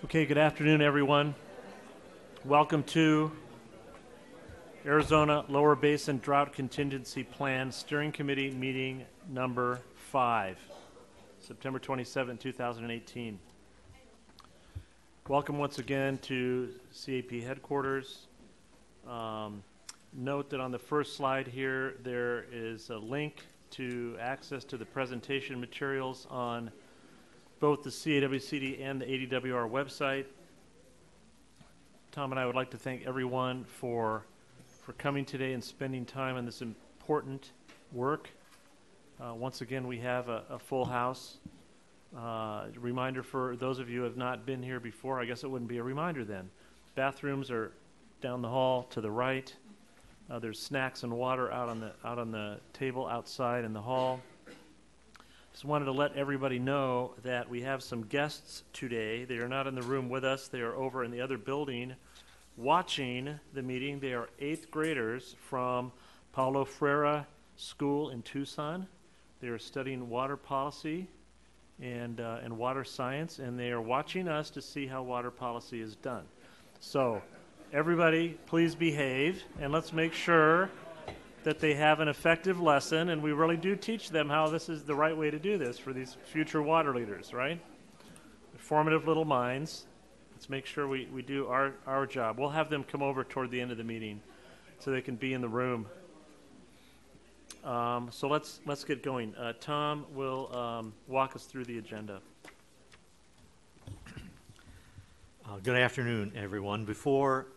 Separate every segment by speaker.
Speaker 1: Okay, good afternoon, everyone. Welcome to Arizona Lower Basin Drought Contingency Plan Steering Committee meeting number 5, September 27, 2018. Welcome once again to CAP headquarters. Note that on the first slide here, there is a link to access to the presentation materials on both the CAW CD and the ADWR website. Tom and I would like to thank everyone for coming today and spending time on this important work. Once again, we have a full house. Reminder for those of you who have not been here before, I guess it wouldn't be a reminder then. Bathrooms are down the hall to the right. There's snacks and water out on the table outside in the hall. Just wanted to let everybody know that we have some guests today. They are not in the room with us. They are over in the other building watching the meeting. They are 8th graders from Paulo Freire School in Tucson. They are studying water policy and water science, and they are watching us to see how water policy is done. So everybody, please behave, and let's make sure that they have an effective lesson, and we really do teach them how this is the right way to do this for these future water leaders, right? Formative little minds. Let's make sure we do our job. We'll have them come over toward the end of the meeting so they can be in the room. So let's get going. Tom will walk us through the agenda.
Speaker 2: Good afternoon, everyone. Before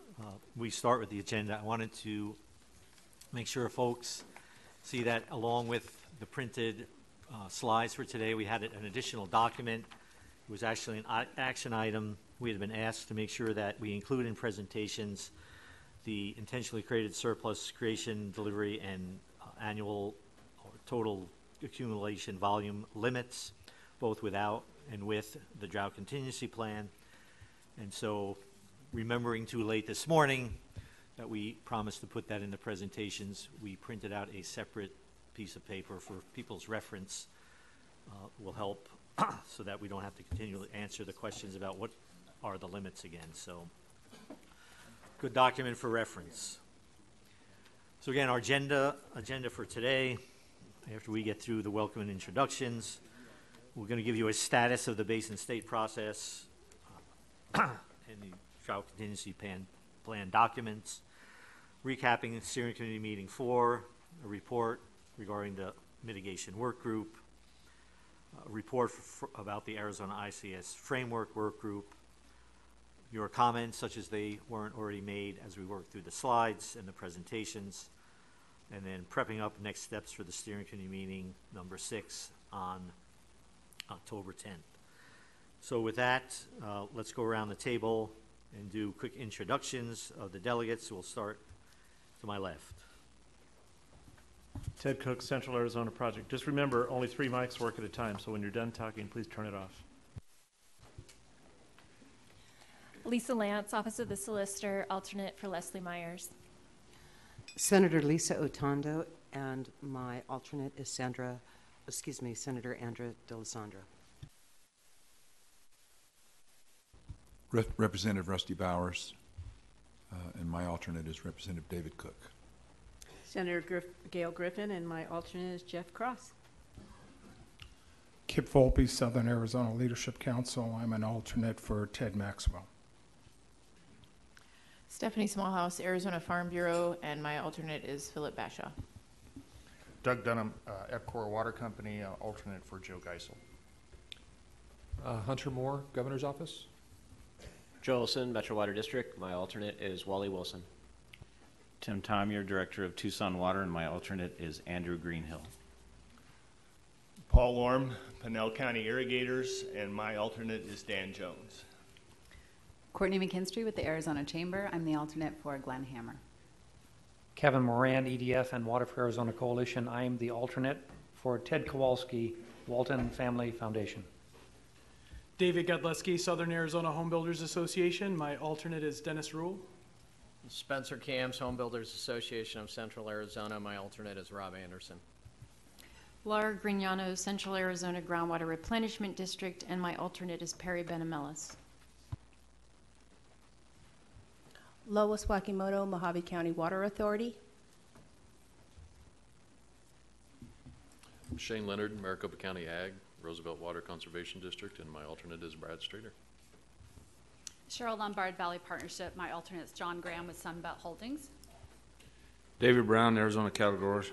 Speaker 2: we start with the agenda, I wanted to make sure folks see that along with the printed slides for today, we had an additional document. It was actually an action item. We had been asked to make sure that we include in presentations the intentionally created surplus creation, delivery, and annual or total accumulation volume limits, both without and with the drought contingency plan. And so, remembering too late this morning that we promised to put that in the presentations, we printed out a separate piece of paper for people's reference. Will help so that we don't have to continually answer the questions about what are the limits again. So, good document for reference. So again, our agenda for today, after we get through the welcome and introductions, we're going to give you a status of the basin state process and the drought contingency plan documents, recapping the steering committee meeting 4, a report regarding the mitigation work group, a report about the Arizona ICS framework work group, your comments such as they weren't already made as we work through the slides and the presentations, and then prepping up next steps for the steering committee meeting number 6 on October 10th. So with that, let's go around the table and do quick introductions of the delegates. We'll start to my left.
Speaker 1: Ted Cook, Central Arizona Project. Just remember, only 3 mics work at a time, so when you're done talking, please turn it off.
Speaker 3: Lisa Lance, Office of the Solicitor, alternate for Leslie Myers.
Speaker 4: Senator Lisa Otondo, and my alternate is Senator Andra D'Alessandro.
Speaker 5: Representative Rusty Bowers, and my alternate is Representative David Cook.
Speaker 6: Senator Gail Griffin, and my alternate is Jeff Cross.
Speaker 7: Kip Volpe, Southern Arizona Leadership Council. I'm an alternate for Ted Maxwell.
Speaker 8: Stephanie Smallhouse, Arizona Farm Bureau, and my alternate is Philip Bashaw.
Speaker 9: Doug Dunham, Epcor Water Company, alternate for Joe Geisel.
Speaker 10: Hunter Moore, Governor's Office.
Speaker 11: Jolson, Metro Water District. My alternate is Wally Wilson.
Speaker 12: Tim Tomier, Director of Tucson Water, and my alternate is Andrew Greenhill.
Speaker 13: Paul Lorm, Pinell County Irrigators, and my alternate is Dan Jones.
Speaker 14: Courtney McKinstry with the Arizona Chamber. I'm the alternate for Glenn Hammer.
Speaker 15: Kevin Moran, EDF and Water for Arizona Coalition. I am the alternate for Ted Kowalski, Walton Family Foundation.
Speaker 16: David Godleski, Southern Arizona Home Builders Association. My alternate is Dennis Rule.
Speaker 17: Spencer Camps, Home Builders Association of Central Arizona. My alternate is Rob Anderson.
Speaker 3: Laura Grignano, Central Arizona Groundwater Replenishment District, and my alternate is Perry Benamelis.
Speaker 10: Lower Swakimoto Mojave County Water Authority.
Speaker 18: Shane Leonard, Maricopa County Ag, Roosevelt Water Conservation District, and my alternate is Brad Streeter.
Speaker 19: Cheryl Lombard Valley Partnership. My alternate is John Graham with Sunbelt Holdings.
Speaker 20: David Brown, Arizona Categories.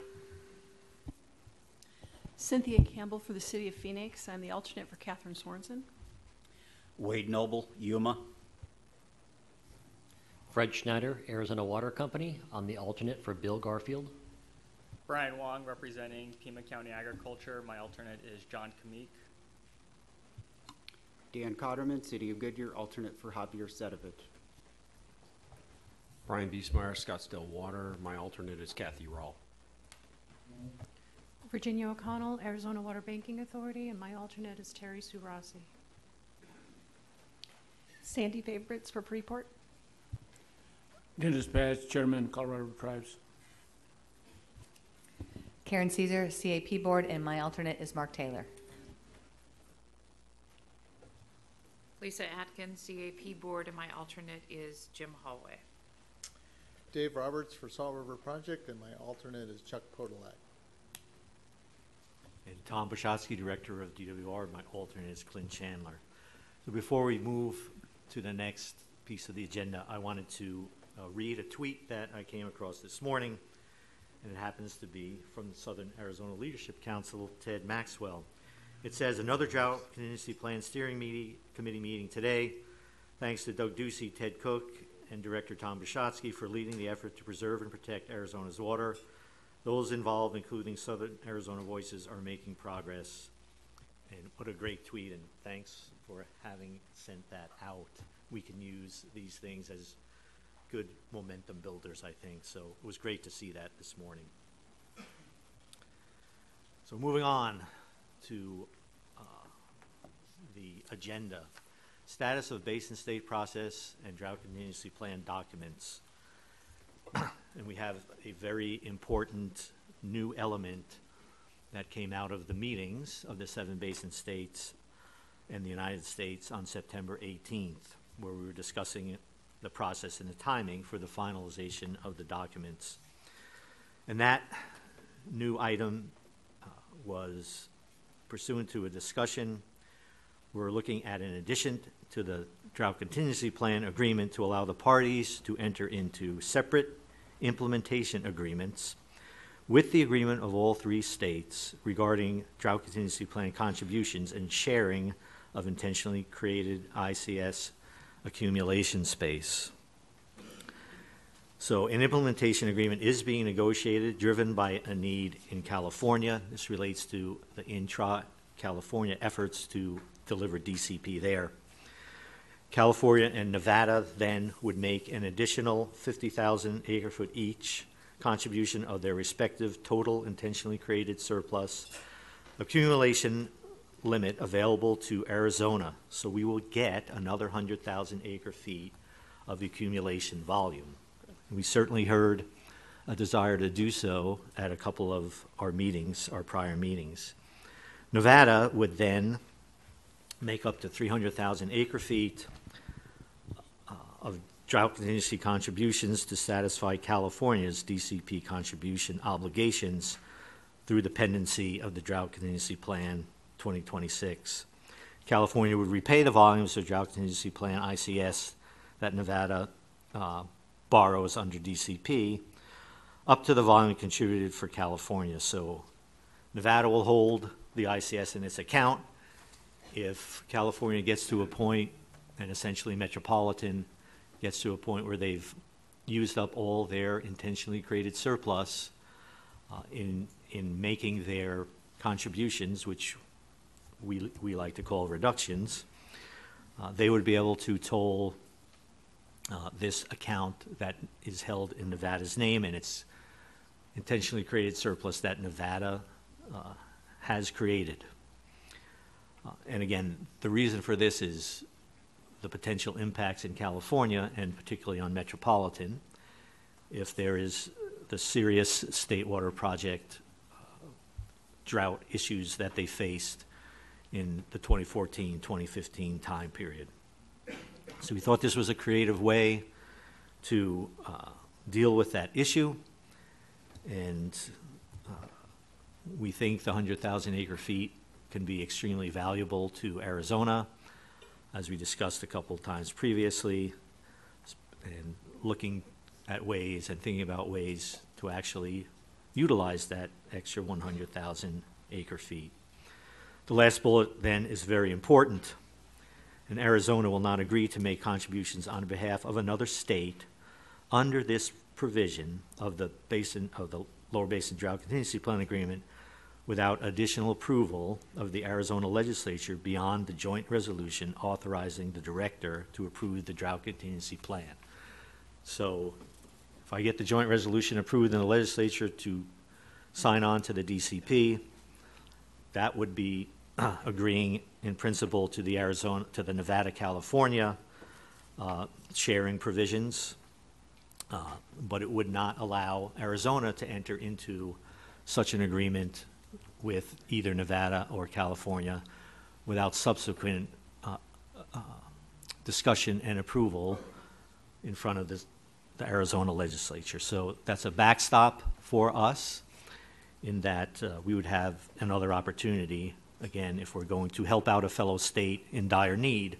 Speaker 6: Cynthia Campbell for the City of Phoenix. I'm the alternate for Catherine Sorensen.
Speaker 21: Wade Noble, Yuma.
Speaker 22: Fred Schneider, Arizona Water Company. I'm the alternate for Bill Garfield.
Speaker 23: Brian Wong, representing Pima County Agriculture. My alternate is John Kamik.
Speaker 24: Dan Cotterman, City of Goodyear, alternate for Javier Sedovich.
Speaker 25: Brian Biesmeyer, Scottsdale Water. My alternate is Kathy Rawl.
Speaker 26: Virginia O'Connell, Arizona Water Banking Authority, and my alternate is Terry Surasi.
Speaker 10: Sandy Favorites for Freeport.
Speaker 27: Dennis Bass, Chairman, Colorado Tribes.
Speaker 28: Karen Caesar, CAP Board, and my alternate is Mark Taylor.
Speaker 8: Lisa Atkins, CAP Board, and my alternate is Jim Hallway.
Speaker 29: Dave Roberts for Salt River Project, and my alternate is Chuck Podolak.
Speaker 2: And Tom Boshotsky, Director of DWR. My alternate is Clint Chandler. So before we move to the next piece of the agenda, I wanted to read a tweet that I came across this morning, and it happens to be from the Southern Arizona Leadership Council, Ted Maxwell. It says, another Drought Contingency Plan Steering Committee meeting today. Thanks to Doug Ducey, Ted Cook, and Director Tom Boshotsky for leading the effort to preserve and protect Arizona's water. Those involved, including Southern Arizona Voices, are making progress. And what a great tweet, and thanks for having sent that out. We can use these things as good momentum builders, I think. So it was great to see that this morning. So moving on to the agenda. Status of Basin State process and drought contingency plan documents. And we have a very important new element that came out of the meetings of the 7 basin states and the United States on September 18th, where we were discussing the process and the timing for the finalization of the documents. And that new item was pursuant to a discussion. We're looking at an addition to the drought contingency plan agreement to allow the parties to enter into separate implementation agreements with the agreement of all 3 states regarding drought contingency plan contributions and sharing of intentionally created ICS accumulation space. So an implementation agreement is being negotiated, driven by a need in California. This relates to the intra-California efforts to deliver DCP there. California and Nevada then would make an additional 50,000 acre-foot each contribution of their respective total intentionally created surplus accumulation limit available to Arizona. So we will get another 100,000 acre-feet of accumulation volume. We certainly heard a desire to do so at a couple of our meetings, our prior meetings. Nevada would then make up to 300,000 acre-feet of drought contingency contributions to satisfy California's DCP contribution obligations through the pendency of the Drought Contingency Plan 2026. California would repay the volumes of Drought Contingency Plan ICS that Nevada borrows under DCP up to the volume contributed for California. So Nevada will hold the ICS in its account. If California gets to a point, and essentially Metropolitan gets to a point where they've used up all their intentionally created surplus in making their contributions, which we like to call reductions, they would be able to toll this account that is held in Nevada's name, and it's intentionally created surplus that Nevada has created. And again, the reason for this is the potential impacts in California, and particularly on Metropolitan, if there is the serious state water project drought issues that they faced in the 2014-2015 time period. So we thought this was a creative way to deal with that issue. And we think the 100,000 acre feet can be extremely valuable to Arizona, as we discussed a couple of times previously, and looking at ways and thinking about ways to actually utilize that extra 100,000 acre feet. The last bullet then is very important. And Arizona will not agree to make contributions on behalf of another state under this provision of the Lower Basin Drought Contingency Plan Agreement without additional approval of the Arizona legislature beyond the joint resolution authorizing the director to approve the drought contingency plan. So if I get the joint resolution approved in the legislature to sign on to the DCP, that would be agreeing in principle to the Nevada-California sharing provisions, but it would not allow Arizona to enter into such an agreement with either Nevada or California without subsequent discussion and approval in front of the Arizona legislature. So that's a backstop for us in that we would have another opportunity, again, if we're going to help out a fellow state in dire need,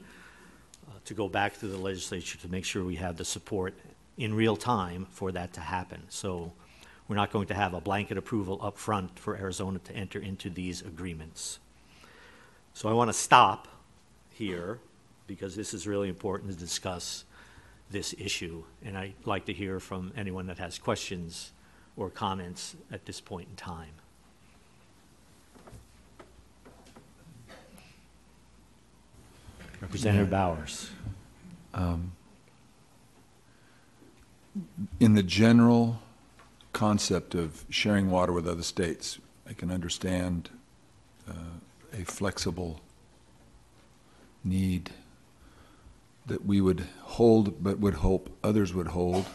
Speaker 2: to go back to the legislature to make sure we have the support in real time for that to happen. So we're not going to have a blanket approval up front for Arizona to enter into these agreements. So I want to stop here because this is really important to discuss this issue. And I'd like to hear from anyone that has questions or comments at this point in time. Representative Bowers.
Speaker 1: In the general concept of sharing water with other states, I can understand a flexible need that we would hold, but would hope others would hold,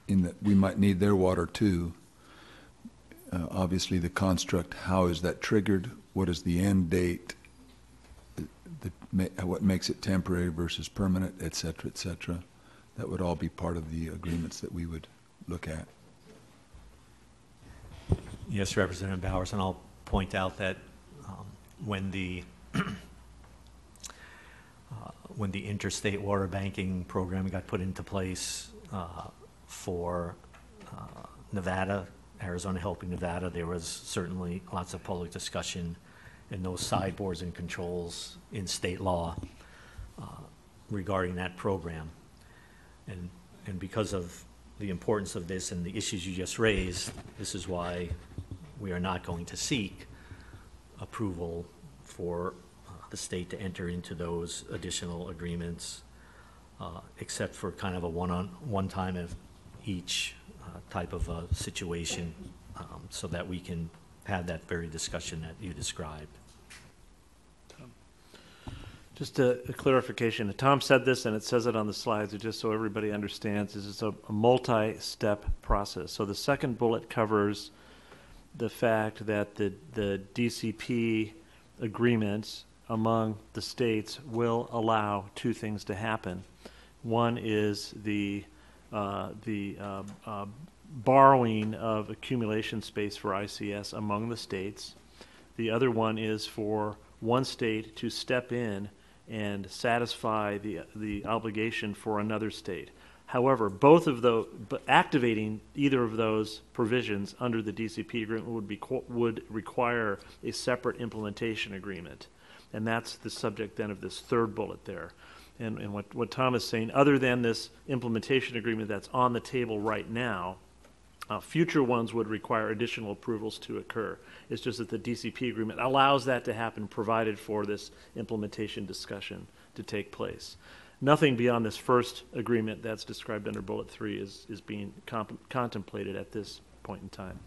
Speaker 1: in that we might need their water too. Obviously the construct, how is that triggered? What is the end date? What makes it temporary versus permanent, et cetera, et cetera. That would all be part of the agreements that we would look at.
Speaker 2: Yes, Representative Bowers, and I'll point out that when the interstate water banking program got put into place for Nevada, Arizona helping Nevada, there was certainly lots of public discussion and those sideboards and controls in state law regarding that program. And because of the importance of this and the issues you just raised, this is why we are not going to seek approval for the state to enter into those additional agreements, except for kind of a one time of each type of a situation, so that we can have that very discussion that you described.
Speaker 4: Just a clarification. Tom said this, and it says it on the slides, just so everybody understands, this is a multi-step process. So the second bullet covers the fact that the DCP agreements among the states will allow two things to happen. One is the borrowing of accumulation space for ICS among the states. The other one is for one state to step in and satisfy the obligation for another state. However, both of those, activating either of those provisions under the DCP agreement would require a separate implementation agreement. And that's the subject then of this third bullet there. And what Tom is saying, other than this implementation agreement that's on the table right now, future ones would require additional approvals to occur. It's just that the DCP agreement allows that to happen, provided for this implementation discussion to take place. Nothing beyond this first agreement that's described under bullet 3 is being contemplated at this point in time.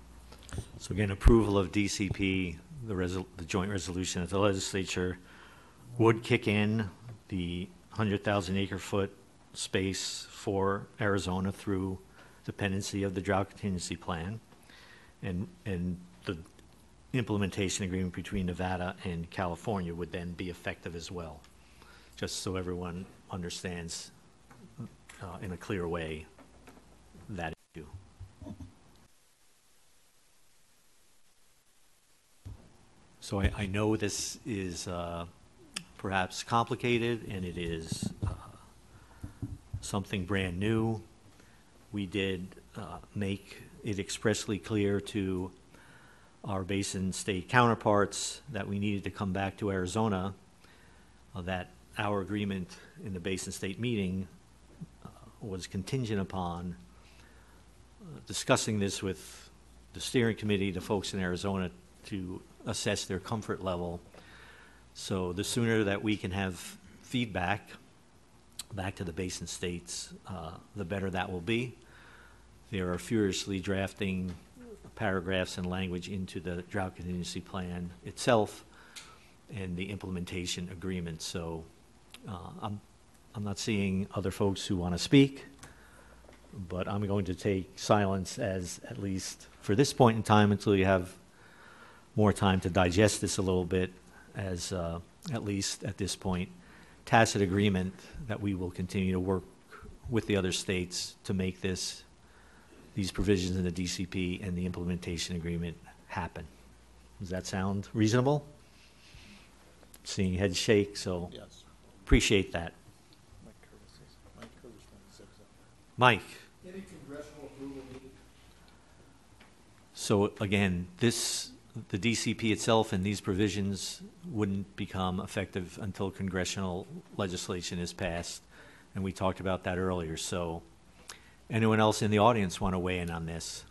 Speaker 2: So again, approval of DCP, the joint resolution at the legislature, would kick in the 100,000 acre foot space for Arizona through dependency of the drought contingency plan, and the implementation agreement between Nevada and California would then be effective as well. Just so everyone understands in a clear way that issue. So I know this is perhaps complicated, and it is something brand new. We did make it expressly clear to our basin state counterparts that we needed to come back to Arizona, that our agreement in the basin state meeting was contingent upon discussing this with the steering committee, the folks in Arizona, to assess their comfort level. So the sooner that we can have feedback back to the basin states, the better that will be. They are furiously drafting paragraphs and language into the drought contingency plan itself and the implementation agreement. So I'm not seeing other folks who want to speak, but I'm going to take silence as, at least for this point in time, until you have more time to digest this a little bit, as at least at this point, tacit agreement that we will continue to work with the other states to make these provisions in the DCP and the implementation agreement happen. Does that sound reasonable? Seeing heads shake, so
Speaker 29: Yes.
Speaker 2: appreciate that.
Speaker 29: Mike Curtis from the Zip Zone.
Speaker 2: Mike.
Speaker 29: Any congressional approval needed?
Speaker 2: So again, the DCP itself and these provisions wouldn't become effective until congressional legislation is passed, and we talked about that earlier. So anyone else in the audience want to weigh in on this?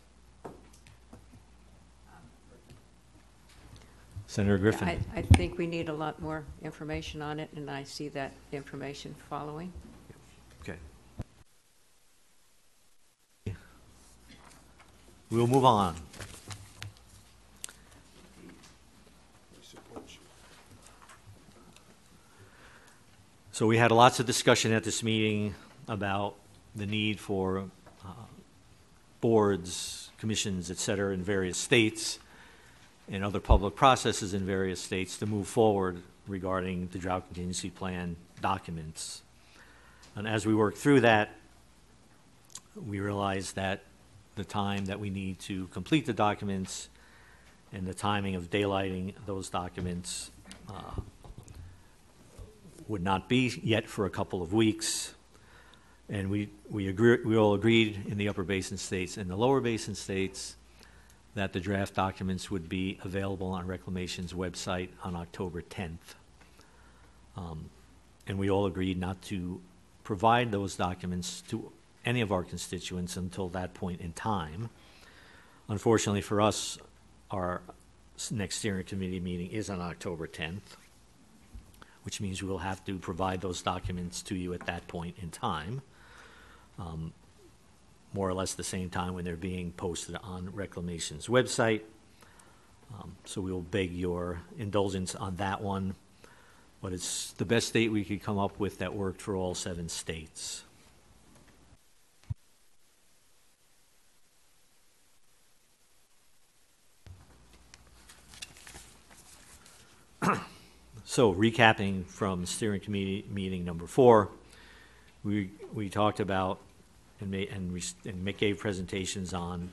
Speaker 2: Senator Griffin.
Speaker 5: I think we need a lot more information on it, and I see that information following.
Speaker 2: Okay. We'll move on. So we had lots of discussion at this meeting about the need for boards, commissions, et cetera, in various states and other public processes in various states to move forward regarding the drought contingency plan documents. And as we worked through that, we realized that the time that we need to complete the documents and the timing of daylighting those documents would not be yet for a couple of weeks. And we all agreed in the upper basin states and the lower basin states that the draft documents would be available on Reclamation's website on October 10th. And we all agreed not to provide those documents to any of our constituents until that point in time. Unfortunately for us, our next steering committee meeting is on October 10th, which means we will have to provide those documents to you at that point in time, more or less the same time when they're being posted on Reclamation's website. So we will beg your indulgence on that one, but it's the best date we could come up with that worked for all 7 states. So recapping from steering committee meeting number 4, we talked about and gave presentations on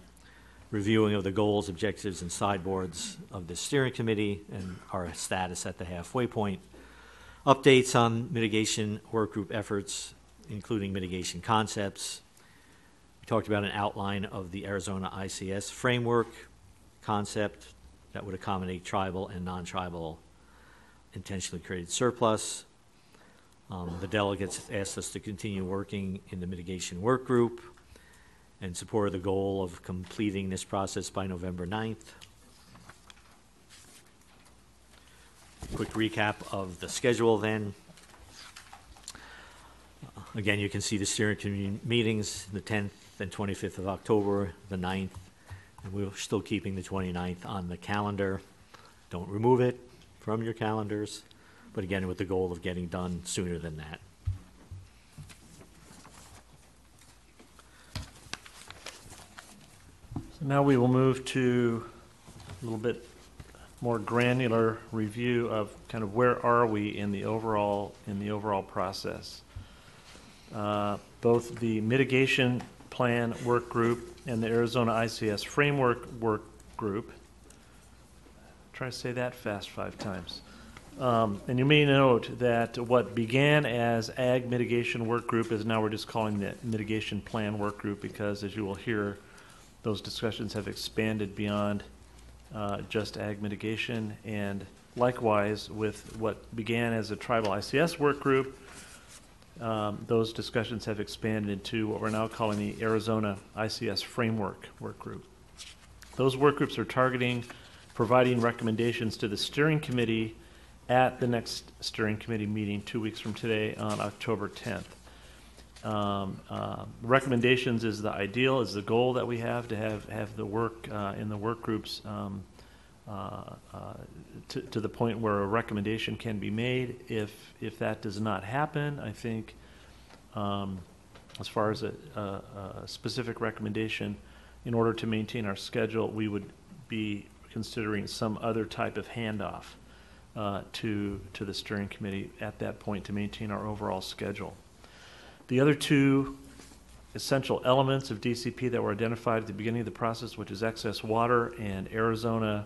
Speaker 2: reviewing of the goals, objectives, and sideboards of the steering committee and our status at the halfway point. Updates on mitigation workgroup efforts, including mitigation concepts. We talked about an outline of the Arizona ICS framework concept that would accommodate tribal and non-tribal intentionally created surplus. The delegates asked us to continue working in the mitigation work group and support the goal of completing this process by November 9th. Quick recap of the schedule then. Again, you can see the steering committee meetings, the 10th and 25th of October, the 9th, and we're still keeping the 29th on the calendar. Don't remove it from your calendars, but again, with the goal of getting done sooner than that.
Speaker 4: So now we will move to a little bit more granular review of kind of where are we in the overall process. both the Mitigation Plan Work Group and the Arizona ICS Framework Work Group. Try to say that fast 5 times. And you may note that what began as Ag Mitigation Work Group is now we're just calling the Mitigation Plan Work Group, because as you will hear, those discussions have expanded beyond just ag mitigation, and likewise with what began as a tribal ICS work group, those discussions have expanded into what we're now calling the Arizona ICS Framework Work Group. Those work groups are targeting providing recommendations to the steering committee at the next steering committee meeting 2 weeks from today on October 10th. Recommendations is the ideal, is the goal that we have to have the work in the work groups to the point where a recommendation can be made. If that does not happen, I think as far as a specific recommendation, in order to maintain our schedule, we would be considering some other type of handoff to the steering committee at that point to maintain our overall schedule. The other 2 essential elements of DCP that were identified at the beginning of the process, which is excess water and Arizona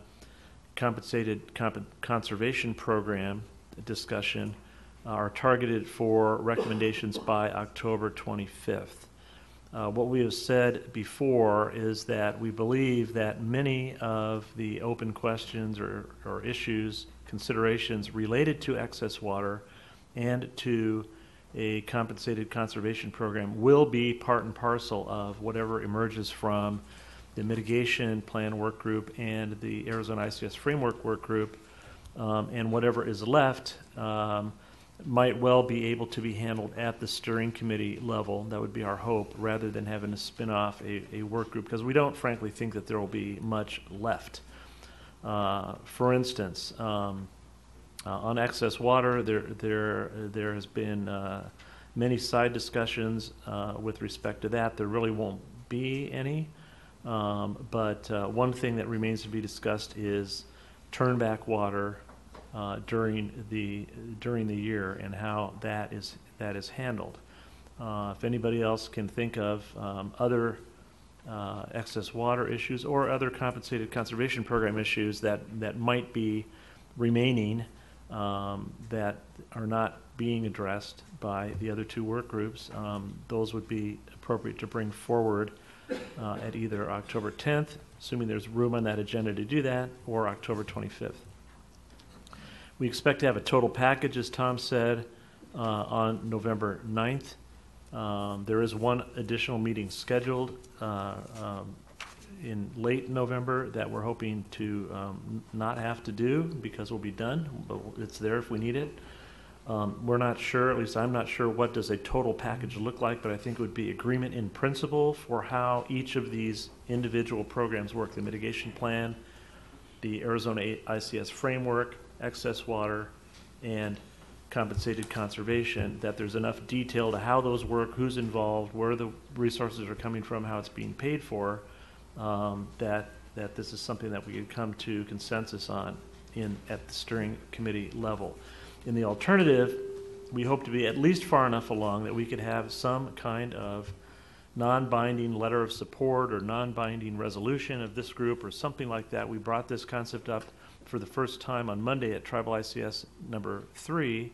Speaker 4: Compensated Conservation Program discussion, are targeted for recommendations by October 25th. What we have said before is that we believe that many of the open questions or issues, considerations related to excess water and to a compensated conservation program will be part and parcel of whatever emerges from the Mitigation Plan Work Group and the Arizona ICS Framework Work Group, and whatever is left might well be able to be handled at the steering committee level. That would be our hope, rather than having to spin off a work group, because we don't frankly think that there will be much left. For instance, on excess water, there has been many side discussions with respect to that. There really won't be any, but one thing that remains to be discussed is turn back water during the year and how that is handled. If anybody else can think of other excess water issues or other compensated conservation program issues that might be remaining that are not being addressed by the other 2 work groups, those would be appropriate to bring forward at either October 10th, assuming there's room on that agenda to do that, or October 25th. We expect to have a total package, as Tom said, on November 9th. There is one additional meeting scheduled in late November that we're hoping to not have to do, because we'll be done, but it's there if we need it. We're not sure, at least I'm not sure, what does a total package look like, but I think it would be agreement in principle for how each of these individual programs work: the mitigation plan, the Arizona ICS framework, excess water, and compensated conservation, that there's enough detail to how those work, who's involved, where the resources are coming from, how it's being paid for, that this is something that we could come to consensus on at the steering committee level. In the alternative, we hope to be at least far enough along that we could have some kind of non-binding letter of support or non-binding resolution of this group or something like that. We brought this concept up for the first time on Monday at Tribal ICS number 3,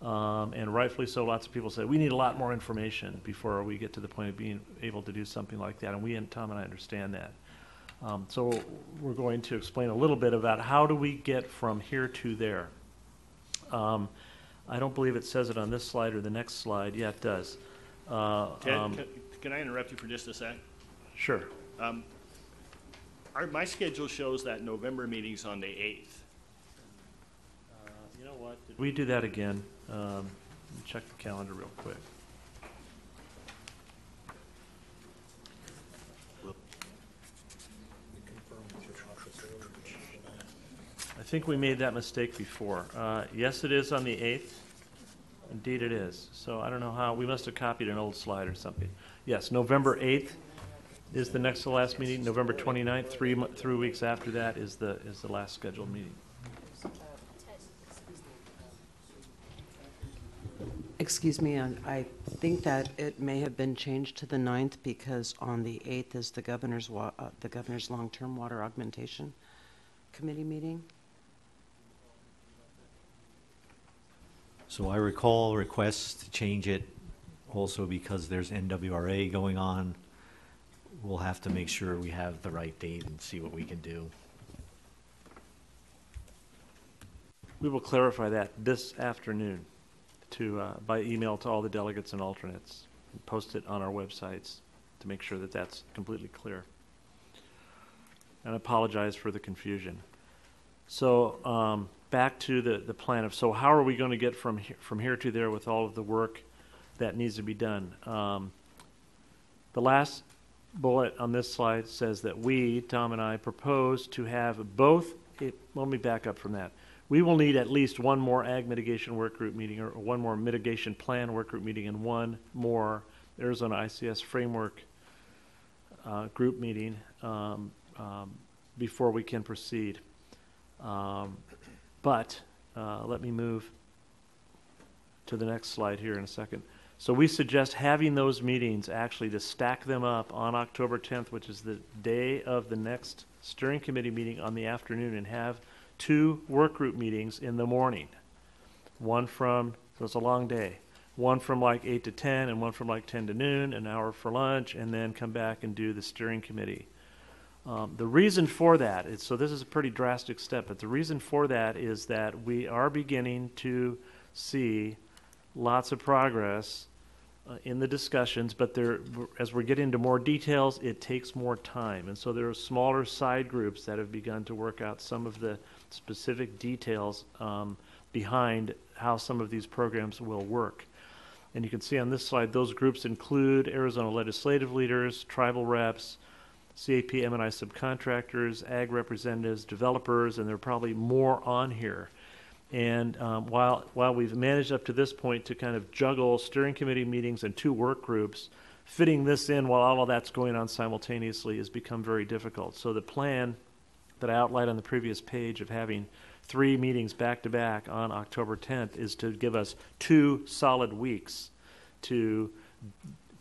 Speaker 4: and rightfully so. Lots of people said we need a lot more information before we get to the point of being able to do something like that, and Tom and I understand that. So we're going to explain a little bit about how do we get from here to there. I don't believe it says it on this slide or the next slide. Yeah, it does.
Speaker 7: Ted, can I interrupt you for just a sec?
Speaker 4: Sure.
Speaker 7: My schedule shows that November meeting's on the 8th.
Speaker 4: You know what? Did we do that again? Let me check the calendar real quick. I think we made that mistake before. Yes, it is on the 8th. Indeed it is. So I don't know how, we must have copied an old slide or something. Yes, November 8th is the next to last meeting. November 29th, 3 weeks after that, is the last scheduled meeting.
Speaker 3: Excuse me, I think that it may have been changed to the 9th because on the 8th is the governor's long-term water augmentation committee meeting.
Speaker 2: So I recall requests to change it also because there's NWRA going on. We'll have to make sure we have the right date and see what we can do.
Speaker 4: We will clarify that this afternoon by email to all the delegates and alternates, and post it on our websites to make sure that that's completely clear. And I apologize for the confusion. So back to the plan of, so how are we going to get from here to there with all of the work that needs to be done? The last bullet on this slide says that we, Tom and I, propose to have both. Let me back up from that. We will need at least one more ag mitigation work group meeting, or one more mitigation plan work group meeting, and one more Arizona ICS framework group meeting before we can proceed. But let me move to the next slide here in a second. So we suggest having those meetings actually to stack them up on October 10th, which is the day of the next steering committee meeting on the afternoon, and have 2 work group meetings in the morning. One from, so it's a long day, one from like 8 to 10 and one from like 10 to noon, an hour for lunch, and then come back and do the steering committee. The reason for that is, so this is a pretty drastic step, but the reason for that is that we are beginning to see lots of progress in the discussions, but as we get into more details, it takes more time. And so there are smaller side groups that have begun to work out some of the specific details behind how some of these programs will work. And you can see on this slide, those groups include Arizona legislative leaders, tribal reps, CAP M&I subcontractors, ag representatives, developers, and there are probably more on here. And while we've managed up to this point to kind of juggle steering committee meetings and 2 work groups, fitting this in while all of that's going on simultaneously has become very difficult. So the plan that I outlined on the previous page of having 3 meetings back-to-back on October 10th is to give us 2 solid weeks to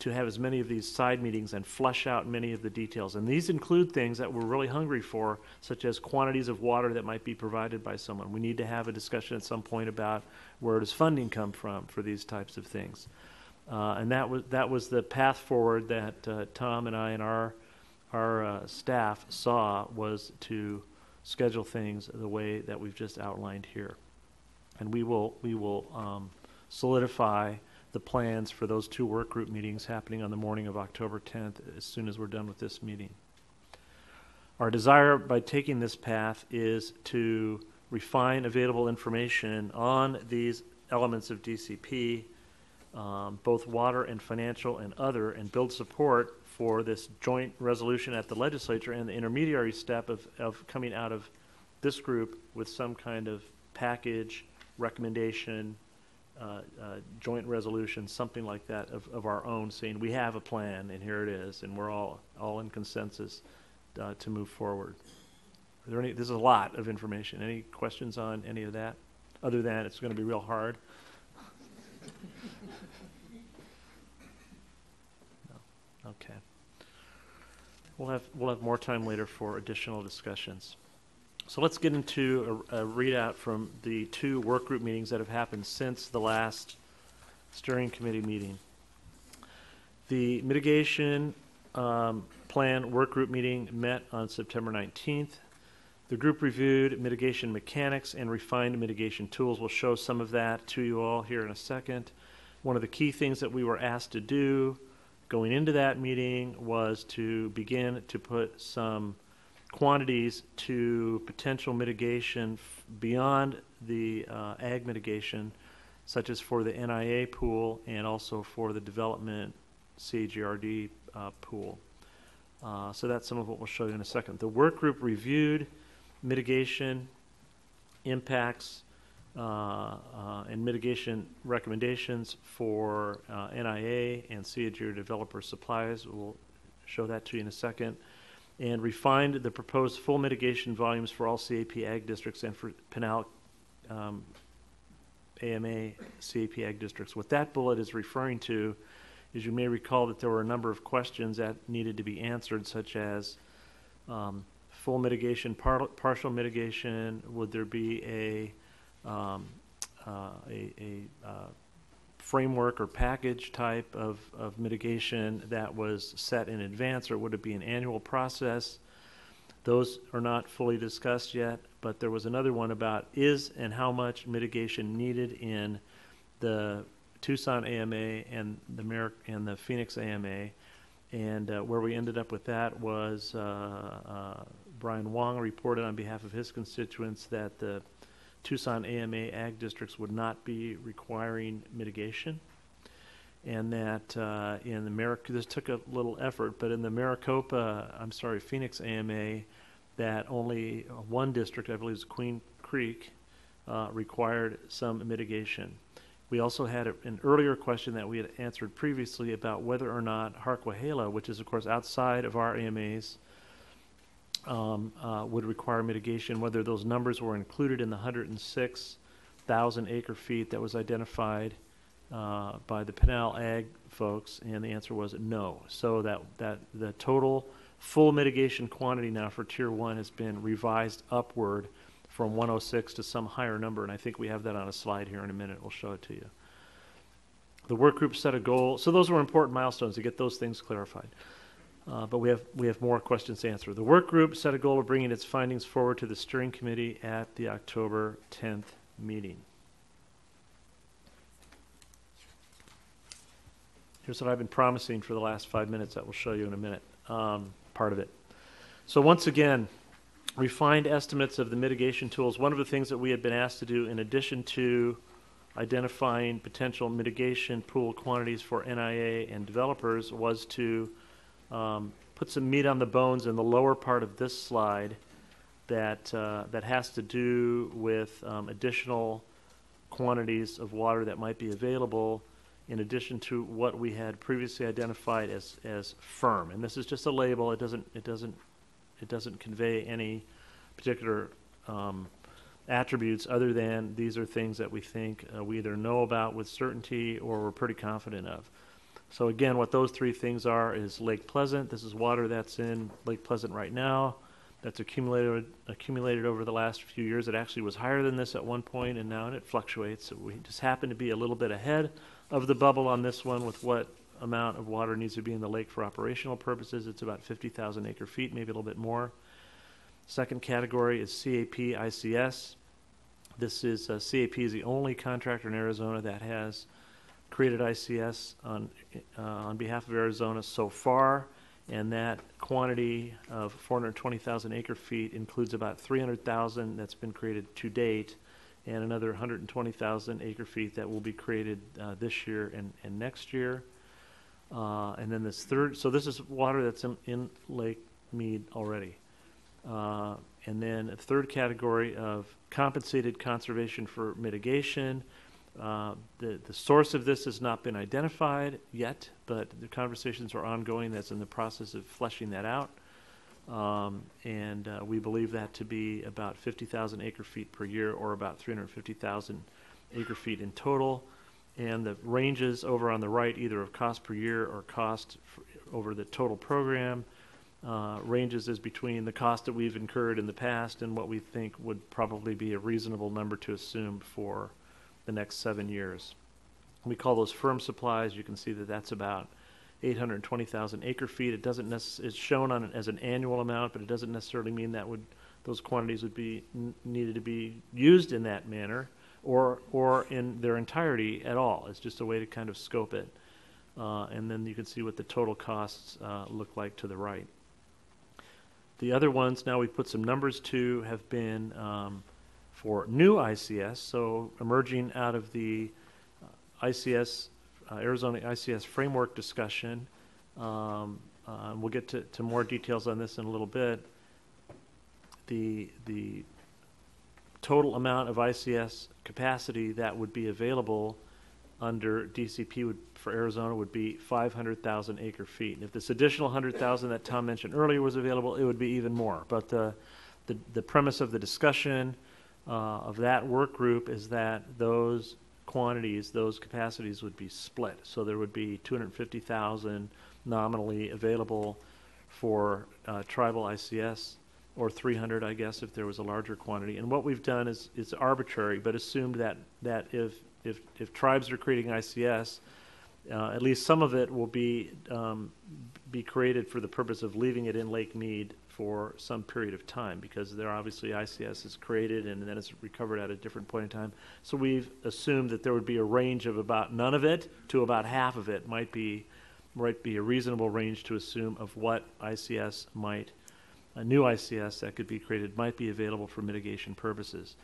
Speaker 4: have as many of these side meetings and flush out many of the details. And these include things that we're really hungry for, such as quantities of water that might be provided by someone. We need to have a discussion at some point about where does funding come from for these types of things. And that was the path forward that Tom and I and our staff saw, was to schedule things the way that we've just outlined here. And we will solidify the plans for those 2 work group meetings happening on the morning of October 10th as soon as we're done with this meeting. Our desire by taking this path is to refine available information on these elements of DCP, both water and financial and other, and build support for this joint resolution at the legislature and the intermediary step of coming out of this group with some kind of package, recommendation, joint resolution, something like that of our own, saying we have a plan and here it is, and we're all in consensus to move forward. Are there this is a lot of information. Any questions on any of that, other than it's going to be real hard? No. Okay. We'll have more time later for additional discussions. So let's get into a readout from the 2 work group meetings that have happened since the last steering committee meeting. The mitigation plan work group meeting met on September 19th. The group reviewed mitigation mechanics and refined mitigation tools. We'll show some of that to you all here in a second. One of the key things that we were asked to do going into that meeting was to begin to put some quantities to potential mitigation beyond the ag mitigation, such as for the NIA pool and also for the development CAGRD pool. So that's some of what we'll show you in a second. The work group reviewed mitigation impacts and mitigation recommendations for NIA and CAGR developer supplies. We'll show that to you in a second. And refined the proposed full mitigation volumes for all CAP ag districts and for Pinal AMA CAP Ag districts. What that bullet is referring to is, you may recall that there were a number of questions that needed to be answered, such as full mitigation, partial mitigation. Would there be a framework or package type of mitigation that was set in advance, or would it be an annual process? Those are not fully discussed yet, but there was another one about is and how much mitigation needed in the Tucson AMA and the Phoenix AMA. And where we ended up with that was Brian Wong reported on behalf of his constituents that the Tucson AMA ag districts would not be requiring mitigation, and that in the this took a little effort, but in the Phoenix AMA, that only one district, I believe it's Queen Creek, required some mitigation. We also had an earlier question that we had answered previously about whether or not Harquahela, which is of course outside of our AMAs, would require mitigation, whether those numbers were included in the 106,000 acre feet that was identified by the Pinal Ag folks, and the answer was no. So that the total full mitigation quantity now for Tier 1 has been revised upward from 106 to some higher number, and I think we have that on a slide here in a minute. We'll show it to you. The work group set a goal. So those were important milestones to get those things clarified. But we have more questions to answer. The work group set a goal of bringing its findings forward to the steering committee at the October 10th meeting. Here's what I've been promising for the last 5 minutes that we'll show you in a minute, part of it. So once again, refined estimates of the mitigation tools. One of the things that we had been asked to do, in addition to identifying potential mitigation pool quantities for NIA and developers, was to put some meat on the bones in the lower part of this slide that has to do with additional quantities of water that might be available, in addition to what we had previously identified as firm. And this is just a label. It doesn't convey any particular attributes other than these are things that we think we either know about with certainty or we're pretty confident of. So again, what those three things are is Lake Pleasant. This is water that's in Lake Pleasant right now, that's accumulated over the last few years. It actually was higher than this at one point, and now it fluctuates. So we just happen to be a little bit ahead of the bubble on this one with what amount of water needs to be in the lake for operational purposes. It's about 50,000 acre feet, maybe a little bit more. Second category is CAP ICS. This is CAP is the only contractor in Arizona that has created ICS on behalf of Arizona so far, and that quantity of 420,000 acre feet includes about 300,000 that's been created to date, and another 120,000 acre feet that will be created this year and next year. And then this third, so this is water that's in Lake Mead already. And then a third category of compensated conservation for mitigation. The source of this has not been identified yet, but the conversations are ongoing. That's in the process of fleshing that out. And we believe that to be about 50,000 acre feet per year, or about 350,000 acre feet in total. And the ranges over on the right, either of cost per year or cost over the total program, ranges is between the cost that we've incurred in the past and what we think would probably be a reasonable number to assume for the next 7 years. We call those firm supplies. You can see that that's about 820,000 acre feet. It doesn't it's shown on as an annual amount, but it doesn't necessarily mean that those quantities would be needed to be used in that manner or in their entirety at all. It's just a way to kind of scope it. And then you can see what the total costs look like to the right. The other ones, now we put some numbers to, have been for new ICS, so emerging out of the ICS, Arizona ICS framework discussion. We'll get to more details on this in a little bit. The total amount of ICS capacity that would be available under DCP for Arizona would be 500,000 acre feet. And if this additional 100,000 that Tom mentioned earlier was available, it would be even more. But the premise of the discussion of that work group is that those quantities, those capacities would be split. So there would be 250,000 nominally available for tribal ICS, or 300, I guess, if there was a larger quantity. And what we've done is arbitrary, but assumed that if tribes are creating ICS, at least some of it will be created for the purpose of leaving it in Lake Mead for some period of time, because there obviously ICS is created and then it's recovered at a different point in time. So we've assumed that there would be a range of about none of it to about half of it might be a reasonable range to assume of what ICS might, a new ICS that could be created might be available for mitigation purposes.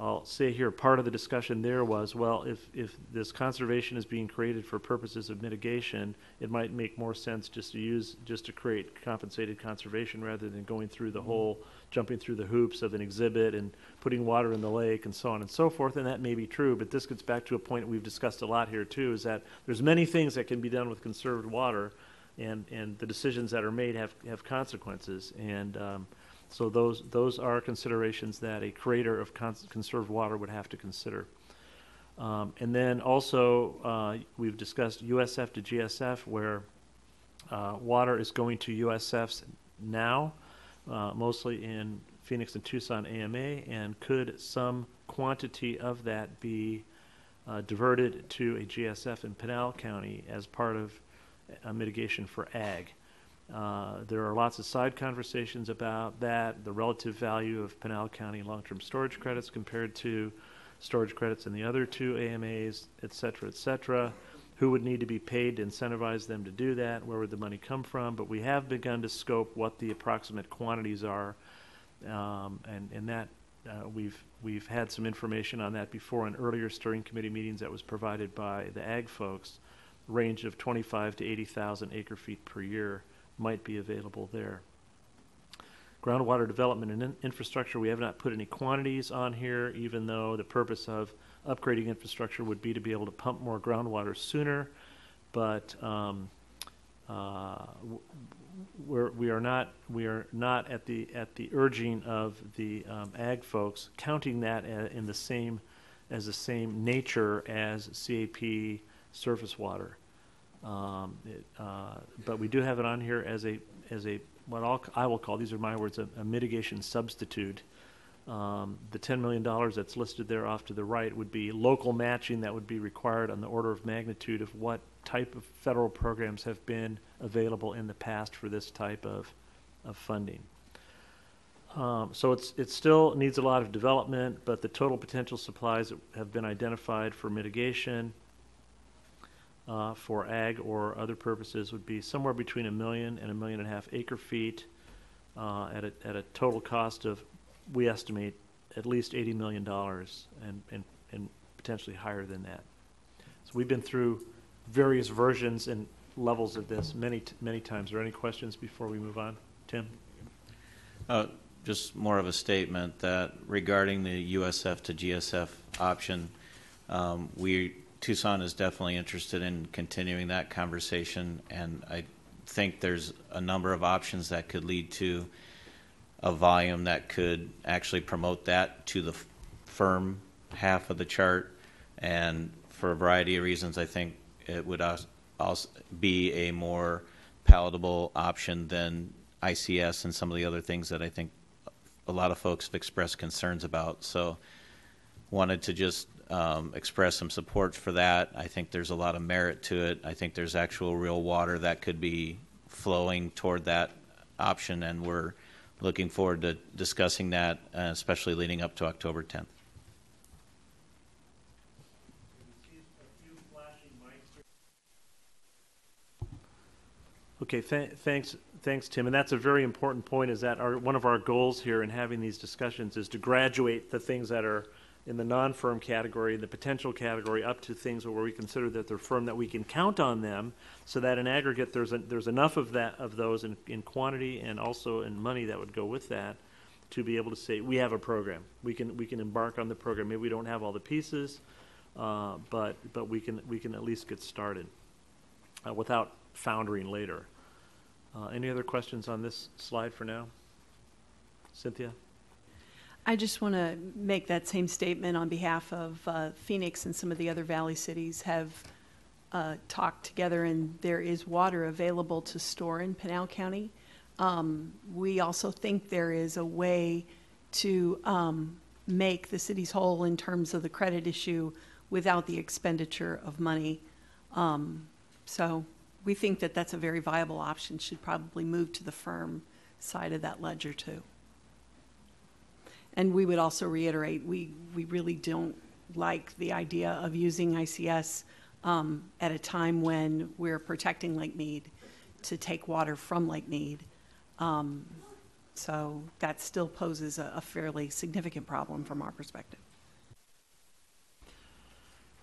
Speaker 4: I'll say here, part of the discussion there was, well, if this conservation is being created for purposes of mitigation, it might make more sense just to create compensated conservation rather than going through the whole, jumping through the hoops of an exhibit and putting water in the lake and so on and so forth. And that may be true, but this gets back to a point we've discussed a lot here too, is that there's many things that can be done with conserved water, and the decisions that are made have consequences. And so those are considerations that a creator of conserved water would have to consider. And then also we've discussed USF to GSF, where water is going to USFs now, mostly in Phoenix and Tucson AMA, and could some quantity of that be diverted to a GSF in Pinal County as part of mitigation for ag. There are lots of side conversations about that, the relative value of Pinal County long-term storage credits compared to storage credits in the other two AMAs, et cetera, who would need to be paid to incentivize them to do that, where would the money come from. But we have begun to scope what the approximate quantities are, and that we've had some information on that before in earlier steering committee meetings that was provided by the ag folks. Range of 25 to 80,000 acre feet per year might be available there. Groundwater development and infrastructure, we have not put any quantities on here, even though the purpose of upgrading infrastructure would be to be able to pump more groundwater sooner. But we are not at the urging of the ag folks counting that in the same nature as CAP surface water. But we do have it on here as a what I will call, these are my words, a mitigation substitute. The $10 million that's listed there off to the right would be local matching that would be required on the order of magnitude of what type of federal programs have been available in the past for this type of funding. So it still needs a lot of development, but the total potential supplies that have been identified for mitigation for ag or other purposes would be somewhere between 1 million and 1.5 million acre feet at a total cost of, we estimate, at least $80 million and potentially higher than that. So we've been through various versions and levels of this many times. Are there any questions before we move on? Tim?
Speaker 9: Just more of a statement that regarding the USF to GSF option, Tucson is definitely interested in continuing that conversation, and I think there's a number of options that could lead to a volume that could actually promote that to the firm half of the chart. And for a variety of reasons, I think it would also be a more palatable option than ICS and some of the other things that I think a lot of folks have expressed concerns about. So wanted to just express some support for that. I think there's a lot of merit to it. I think there's actual real water that could be flowing toward that option, and we're looking forward to discussing that, especially leading up to October 10th.
Speaker 4: Okay, thanks, Tim. And that's a very important point, is that one of our goals here in having these discussions is to graduate the things that are in the non-firm category, the potential category, up to things where we consider that they're firm, that we can count on them, so that in aggregate there's enough of those in quantity and also in money that would go with that to be able to say we have a program. We can embark on the program. Maybe we don't have all the pieces, but we can at least get started without foundering later. Any other questions on this slide for now? Cynthia?
Speaker 6: I just want to make that same statement on behalf of Phoenix, and some of the other Valley cities have talked together, and there is water available to store in Pinal County. We also think there is a way to make the cities whole in terms of the credit issue without the expenditure of money. So we think that that's a very viable option, should probably move to the firm side of that ledger too. And we would also reiterate, we really don't like the idea of using ICS at a time when we're protecting Lake Mead to take water from Lake Mead. So that still poses a fairly significant problem from our perspective.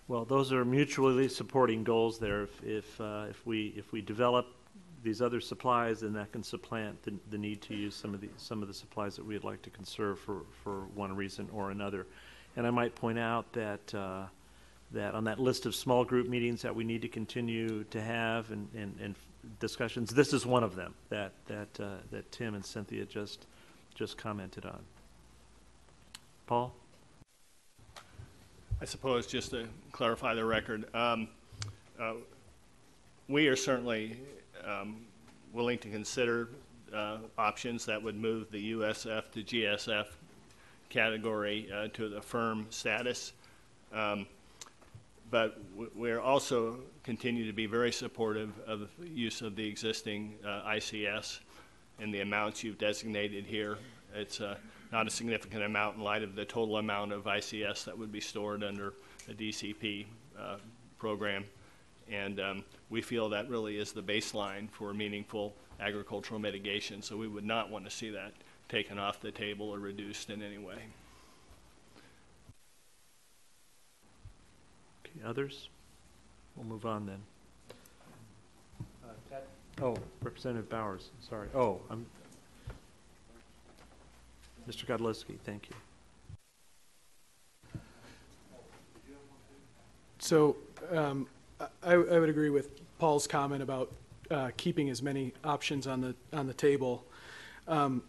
Speaker 4: Well, those are mutually supporting goals there. If we develop these other supplies, then that can supplant the need to use some of the supplies that we'd like to conserve for one reason or another. And I might point out that that on that list of small group meetings that we need to continue to have and discussions, this is one of them that Tim and Cynthia just commented on. Paul?
Speaker 7: I suppose just to clarify the record, we are certainly willing to consider options that would move the USF to GSF category to the firm status. But we're also continue to be very supportive of the use of the existing ICS and the amounts you've designated here. It's not a significant amount in light of the total amount of ICS that would be stored under a DCP program. And we feel that really is the baseline for meaningful agricultural mitigation. So we would not want to see that taken off the table or reduced in any way.
Speaker 4: Okay, others? We'll move on then. Oh, Representative Bowers, sorry. Oh, Mr. Godlewski, thank you.
Speaker 11: So I would agree with Paul's comment about keeping as many options on the table.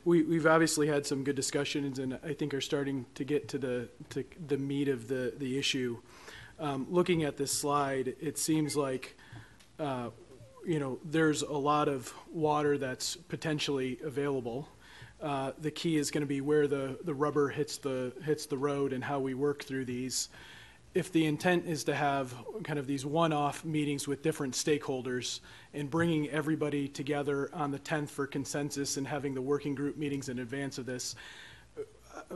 Speaker 11: We've obviously had some good discussions, and I think are starting to get to the meat of the issue. Looking at this slide, it seems like there's a lot of water that's potentially available. The key is going to be where the rubber hits the road and how we work through these. If the intent is to have kind of these one-off meetings with different stakeholders and bringing everybody together on the 10th for consensus and having the working group meetings in advance of this,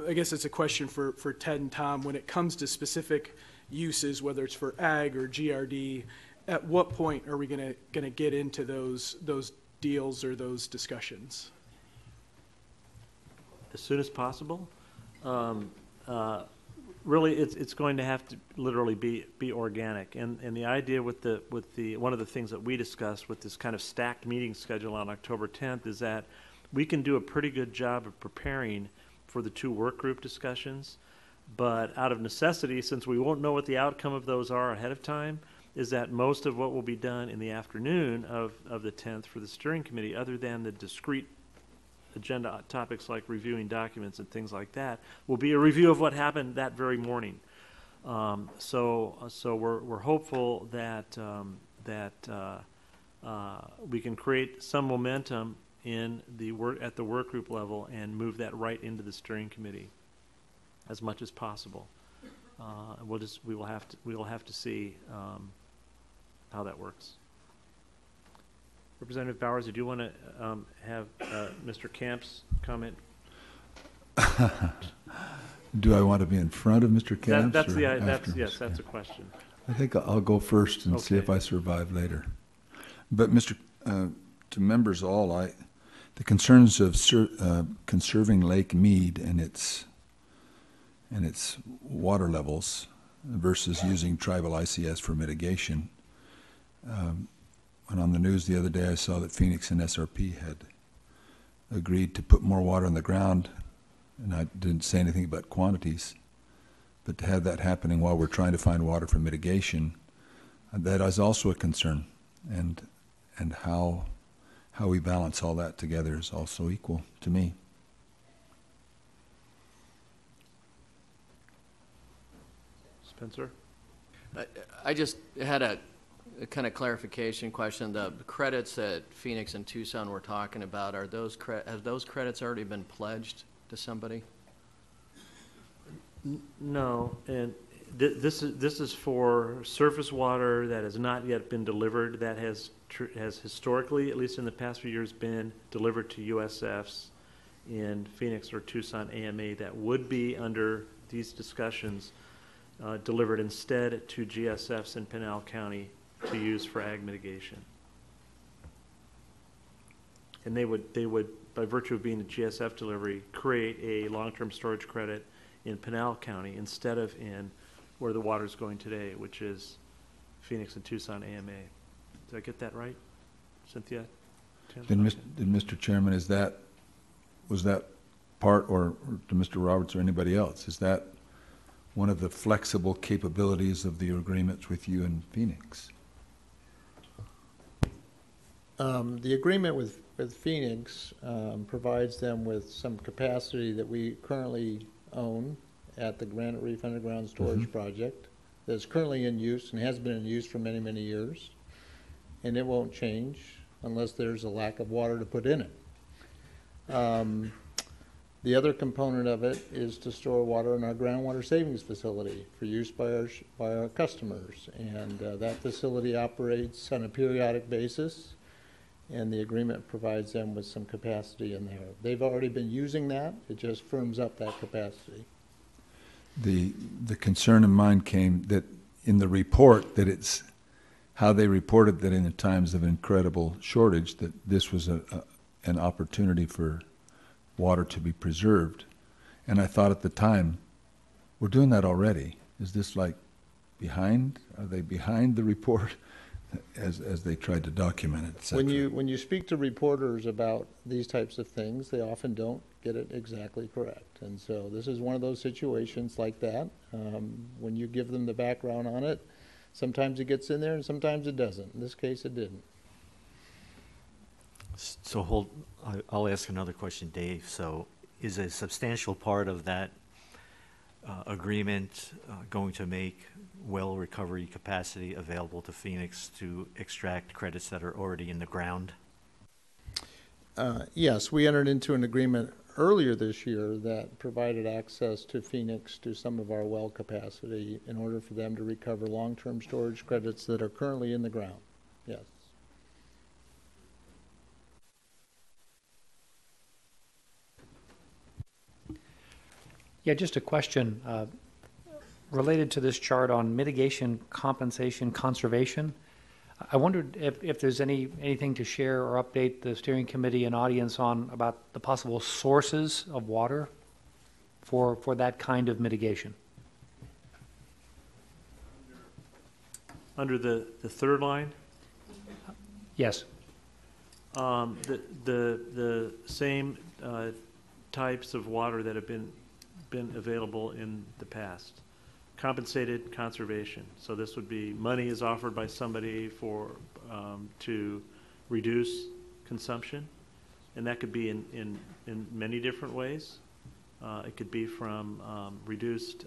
Speaker 11: I guess it's a question for Ted and Tom. When it comes to specific uses, whether it's for ag or GRD, at what point are we going to get into those deals or those discussions?
Speaker 4: As soon as possible. Really, it's going to have to literally be organic. And the idea with the one of the things that we discussed with this kind of stacked meeting schedule on October 10th is that we can do a pretty good job of preparing for the 2 work group discussions. But out of necessity, since we won't know what the outcome of those are ahead of time, is that most of what will be done in the afternoon of the 10th for the steering committee, other than the discrete agenda topics like reviewing documents and things like that, will be a review of what happened that very morning. So we're hopeful that we can create some momentum in the at the work group level and move that right into the steering committee as much as possible. We will have to see how that works. Representative Bowers, did you want to have Mr. Camp's comment?
Speaker 1: Do I want to be in front of Mr. Camps?
Speaker 4: Yes, that's a question.
Speaker 1: I think I'll go first and see if I survive later. But to members all, the concerns of conserving Lake Mead and its water levels versus using tribal ICS for mitigation. When on the news the other day, I saw that Phoenix and SRP had agreed to put more water on the ground, and I didn't say anything about quantities, but to have that happening while we're trying to find water for mitigation, that is also a concern, and how we balance all that together is also equal to me.
Speaker 4: Spencer?
Speaker 12: I just had a kind of clarification question. The credits that Phoenix and Tucson were talking about, have those credits already been pledged to somebody?
Speaker 4: No, and this is for surface water that has not yet been delivered, that has historically, at least in the past few years, been delivered to USFs in Phoenix or Tucson AMA that would be under these discussions delivered instead to GSFs in Pinal County to use for ag mitigation. And they would, by virtue of being a GSF delivery, create a long-term storage credit in Pinal County instead of in where the water is going today, which is Phoenix and Tucson AMA. Did I get that right, Cynthia?
Speaker 1: Then, Mr. Chairman, was that part, or to Mr. Roberts or anybody else, is that one of the flexible capabilities of the agreements with you in Phoenix?
Speaker 29: The agreement with Phoenix provides them with some capacity that we currently own at the Granite Reef Underground Storage Project that's currently in use and has been in use for many, many years. And it won't change unless there's a lack of water to put in it. The other component of it is to store water in our groundwater savings facility for use by our customers. And that facility operates on a periodic basis, and the agreement provides them with some capacity in there. They've already been using that. It just firms up that capacity.
Speaker 1: The concern of mine came that in the report, that it's how they reported that in the times of incredible shortage, that this was an opportunity for water to be preserved. And I thought at the time, we're doing that already. Is this like behind? Are they behind the report as they tried to document it, et cetera?
Speaker 29: When you speak to reporters about these types of things, they often don't get it exactly correct. And so this is one of those situations like that. When you give them the background on it, sometimes it gets in there and sometimes it doesn't. In this case, it didn't.
Speaker 2: So I'll ask another question, Dave. So is a substantial part of that agreement going to make well recovery capacity available to Phoenix to extract credits that are already in the ground?
Speaker 29: Yes, we entered into an agreement earlier this year that provided access to Phoenix to some of our well capacity in order for them to recover long-term storage credits that are currently in the ground. Yes.
Speaker 13: Yeah, just a question related to this chart on mitigation, compensation, conservation. I wondered if there's anything to share or update the steering committee and audience on about the possible sources of water for that kind of mitigation.
Speaker 4: Under the third line?
Speaker 13: Yes.
Speaker 4: The same types of water that have been available in the past. Compensated conservation. So this would be money is offered by somebody for to reduce consumption, and that could be in many different ways. It could be from reduced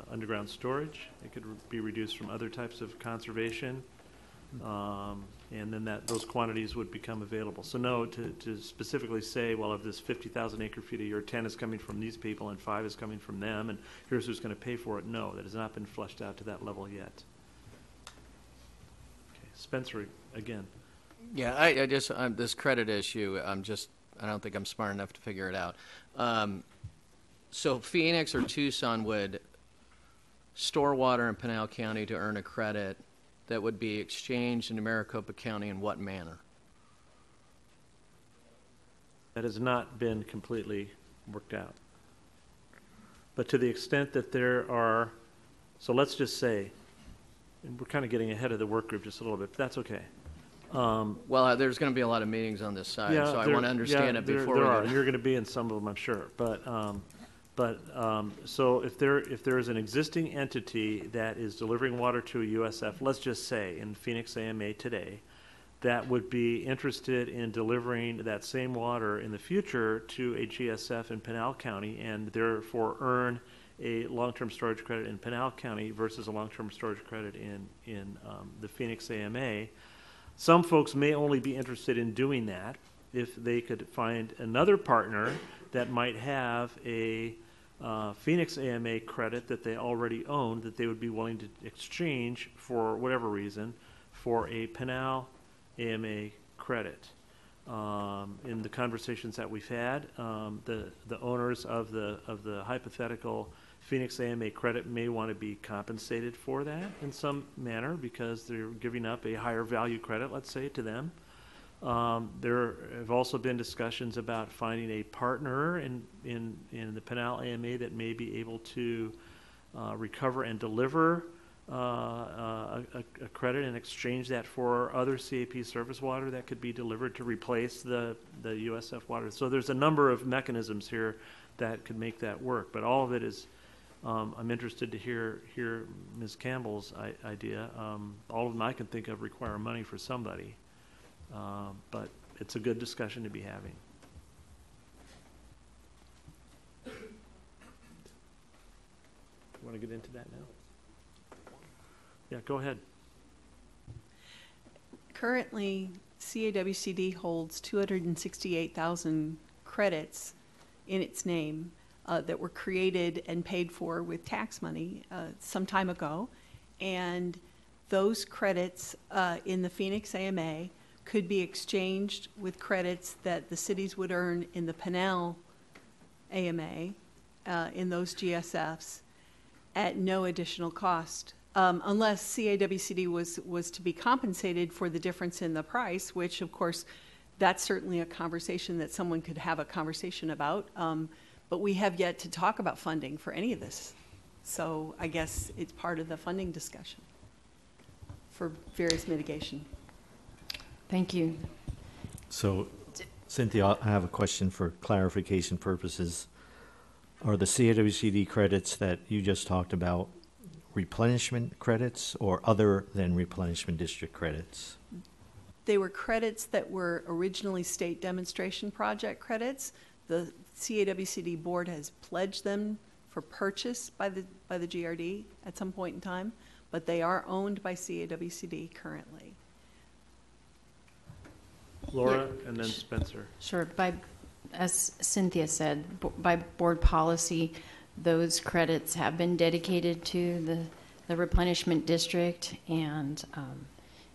Speaker 4: underground storage. It could be reduced from other types of conservation. And then those quantities would become available. So no, to specifically say, well, of this 50,000 acre feet a year, 10 is coming from these people and 5 is coming from them, and here's who's going to pay for it. No, that has not been fleshed out to that level yet. Okay, Spencer, again.
Speaker 12: Yeah, I just, this credit issue, I don't think I'm smart enough to figure it out. So Phoenix or Tucson would store water in Pinal County to earn a credit that would be exchanged in Maricopa County in what manner?
Speaker 4: That has not been completely worked out. But to the extent that there are, so let's just say, and we're kind of getting ahead of the work group just a little bit, but that's okay.
Speaker 12: Well, there's going to be a lot of meetings on this side, so I want to understand it before
Speaker 4: there
Speaker 12: we
Speaker 4: are. You're going to be in some of them, I'm sure. So if there is an existing entity that is delivering water to a USF, let's just say in Phoenix AMA today, that would be interested in delivering that same water in the future to a GSF in Pinal County and therefore earn a long-term storage credit in Pinal County versus a long-term storage credit in the Phoenix AMA. Some folks may only be interested in doing that if they could find another partner that might have a Phoenix AMA credit that they already own that they would be willing to exchange for whatever reason for a Pinal AMA credit. In the conversations that we've had, the owners of the hypothetical Phoenix AMA credit may want to be compensated for that in some manner because they're giving up a higher value credit, let's say, to them. There have also been discussions about finding a partner in the Pinal AMA that may be able to recover and deliver a credit and exchange that for other CAP surface water that could be delivered to replace the USF water. So there's a number of mechanisms here that could make that work, but all of it is, I'm interested to hear Ms. Campbell's idea. All of them I can think of require money for somebody, but it's a good discussion to be having. Want to get into that now? Yeah, go ahead.
Speaker 6: Currently, CAWCD holds 268,000 credits in its name that were created and paid for with tax money some time ago. And those credits in the Phoenix AMA could be exchanged with credits that the cities would earn in the Pinal AMA in those GSFs at no additional cost. Unless CAWCD was to be compensated for the difference in the price, which of course, that's certainly a conversation that someone could have a conversation about. But we have yet to talk about funding for any of this. So I guess it's part of the funding discussion for various mitigation.
Speaker 14: Thank you. So, Cynthia, I have a question for clarification purposes. Are the CAWCD credits that you just talked about replenishment credits or other than replenishment district credits?
Speaker 6: They were credits that were originally state demonstration project credits. The CAWCD board has pledged them for purchase by the GRD at some point in time, but they are owned by CAWCD currently.
Speaker 4: Laura, and then Spencer.
Speaker 28: Sure. As Cynthia said, by board policy, those credits have been dedicated to the replenishment district, and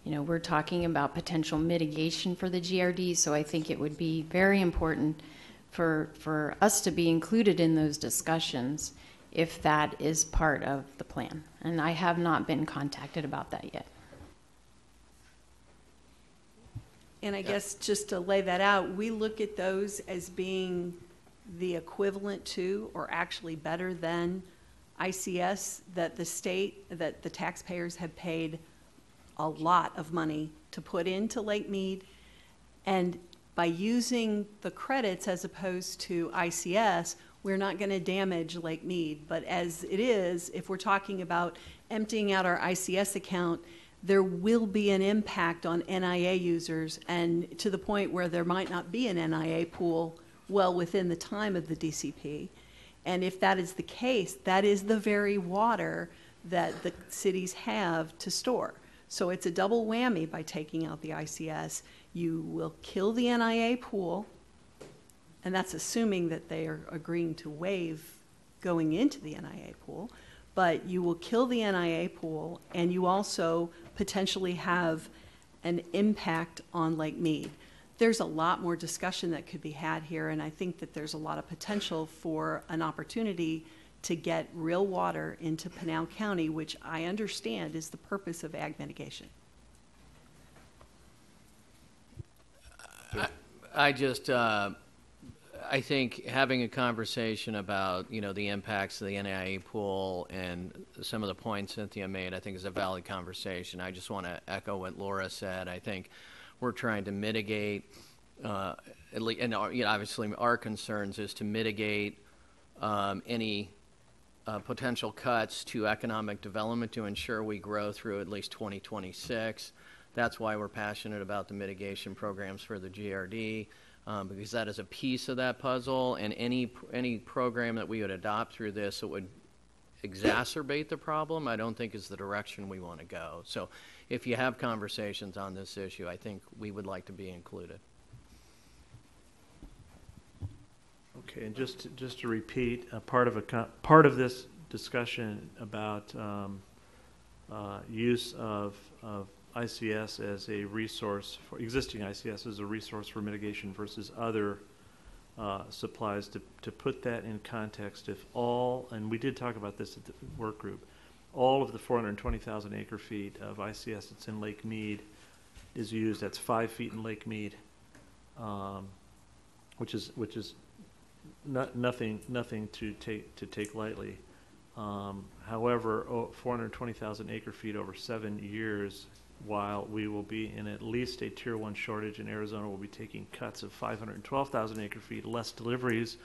Speaker 28: we're talking about potential mitigation for the GRD, so I think it would be very important for us to be included in those discussions if that is part of the plan. And I have not been contacted about that yet.
Speaker 6: And I guess just to lay that out, we look at those as being the equivalent to or actually better than ICS that the taxpayers have paid a lot of money to put into Lake Mead. And by using the credits as opposed to ICS, we're not going to damage Lake Mead. But as it is, if we're talking about emptying out our ICS account, there will be an impact on NIA users, and to the point where there might not be an NIA pool well within the time of the DCP. And if that is the case, that is the very water that the cities have to store. So it's a double whammy by taking out the ICS. You will kill the NIA pool, and that's assuming that they are agreeing to waive going into the NIA pool, but you will kill the NIA pool, and you also potentially have an impact on Lake Mead. There's a lot more discussion that could be had here, and I think that there's a lot of potential for an opportunity to get real water into Pinal County, which I understand is the purpose of ag mitigation.
Speaker 12: I think having a conversation about, the impacts of the NIA pool and some of the points Cynthia made, I think is a valid conversation. I just want to echo what Laura said. I think we're trying to mitigate, at least, and obviously our concerns is to mitigate any potential cuts to economic development to ensure we grow through at least 2026. That's why we're passionate about the mitigation programs for the GRD. Because that is a piece of that puzzle, and any program that we would adopt through this, it would exacerbate the problem, I don't think is the direction we want to go. So if you have conversations on this issue, I think we would like to be included.
Speaker 4: Okay, and just to repeat, part of this discussion about use of ICS as a resource for existing ICS as a resource for mitigation versus other supplies, to put that in context, if all, and we did talk about this at the work group, all of the 420,000 acre feet of ICS that's in Lake Mead is used. That's 5 feet in Lake Mead, which is nothing to take lightly. However, 420,000 acre feet over 7 years, while we will be in at least a tier 1 shortage, and Arizona will be taking cuts of 512,000 acre feet, less deliveries,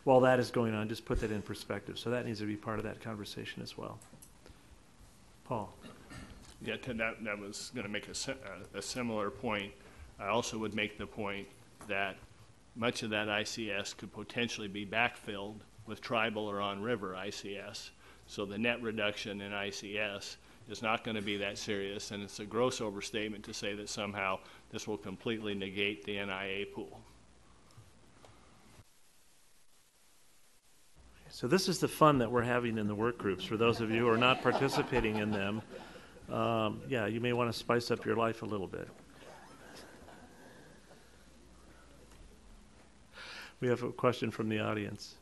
Speaker 4: while that is going on, just put that in perspective. So that needs to be part of that conversation as well. Paul.
Speaker 7: Yeah, that was going to make a similar point. I also would make the point that much of that ICS could potentially be backfilled with tribal or on-river ICS. So the net reduction in ICS is not going to be that serious, and it's a gross overstatement to say that somehow this will completely negate the NIA pool.
Speaker 4: So this is the fun that we're having in the work groups. For those of you who are not participating in them, yeah, you may want to spice up your life a little bit. We have a question from the audience.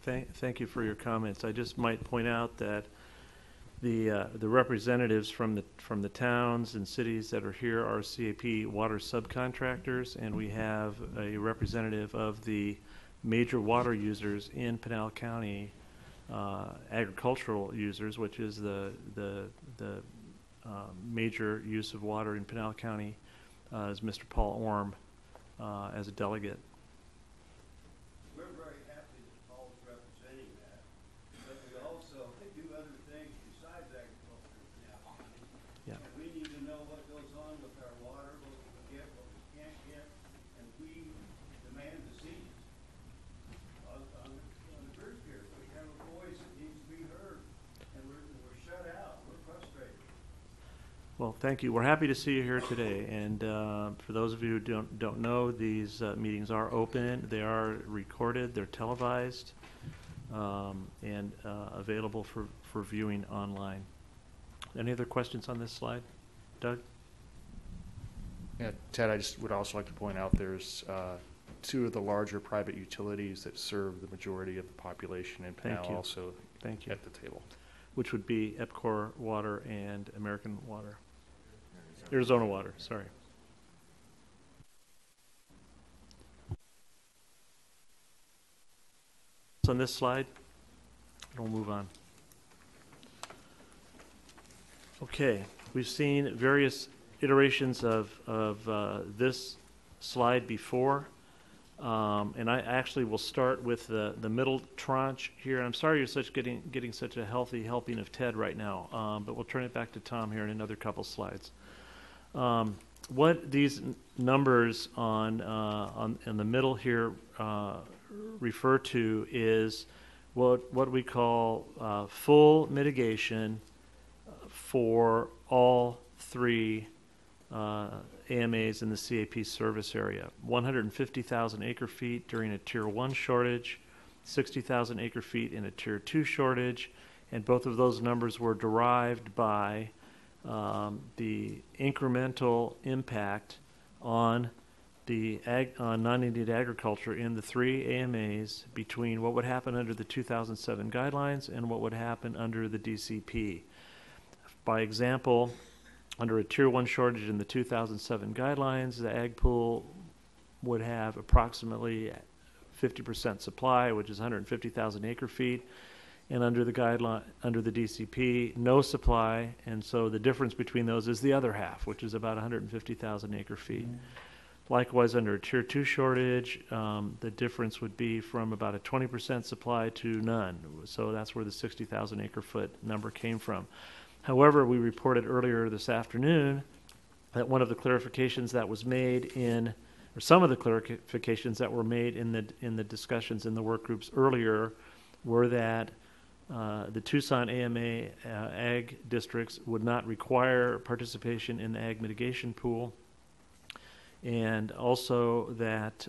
Speaker 4: Okay, thank you for your comments. I just might point out that the representatives from the towns and cities that are here are CAP water subcontractors, and we have a representative of the major water users in Pinal County, agricultural users, which is the major use of water in Pinal County, is Mr. Paul Orm as a delegate. Well, thank you. We're happy to see you here today. And for those of you who don't know, these meetings are open. They are recorded. They're televised and available for viewing online. Any other questions on this slide? Doug?
Speaker 15: Yeah, Ted, I just would also like to point out there's 2 of the larger private utilities that serve the majority of the population in Pinal also
Speaker 4: Thank you.
Speaker 15: at the table.
Speaker 4: Which would be Epcor Water and American Water. Arizona Water, sorry. So on this slide, we'll move on. Okay, we've seen various iterations of this slide before. And I actually will start with the middle tranche here. I'm sorry you're getting such a healthy helping of Ted right now, but we'll turn it back to Tom here in another couple slides. What these numbers in the middle here refer to is what we call full mitigation for all three AMAs in the CAP service area. 150,000 acre feet during a Tier 1 shortage, 60,000 acre feet in a Tier 2 shortage, and both of those numbers were derived by the incremental impact on on non-Indian agriculture in the three AMAs between what would happen under the 2007 guidelines and what would happen under the DCP. By example, under a Tier 1 shortage in the 2007 guidelines, the ag pool would have approximately 50% supply, which is 150,000 acre feet, and under the guideline, under the DCP, no supply, and so the difference between those is the other half, which is about 150,000 acre feet. Likewise, under a Tier 2 shortage, the difference would be from about a 20% supply to none. So that's where the 60,000 acre foot number came from. However, we reported earlier this afternoon that one of the clarifications that was made or some of the clarifications that were made in the discussions in the work groups earlier were that the Tucson AMA ag districts would not require participation in the ag mitigation pool, and also that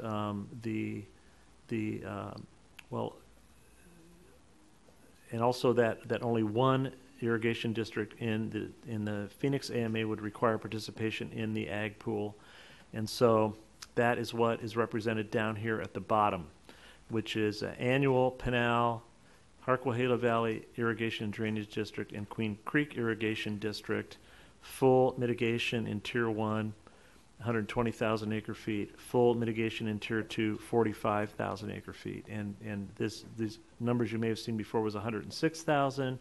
Speaker 4: that only one irrigation district in the Phoenix AMA would require participation in the ag pool, and so that is what is represented down here at the bottom, which is annual Pinal, Harquahala Valley Irrigation and Drainage District and Queen Creek Irrigation District, full mitigation in Tier 1, 120,000 acre feet, full mitigation in Tier 2, 45,000 acre feet. And these numbers you may have seen before was 106,000,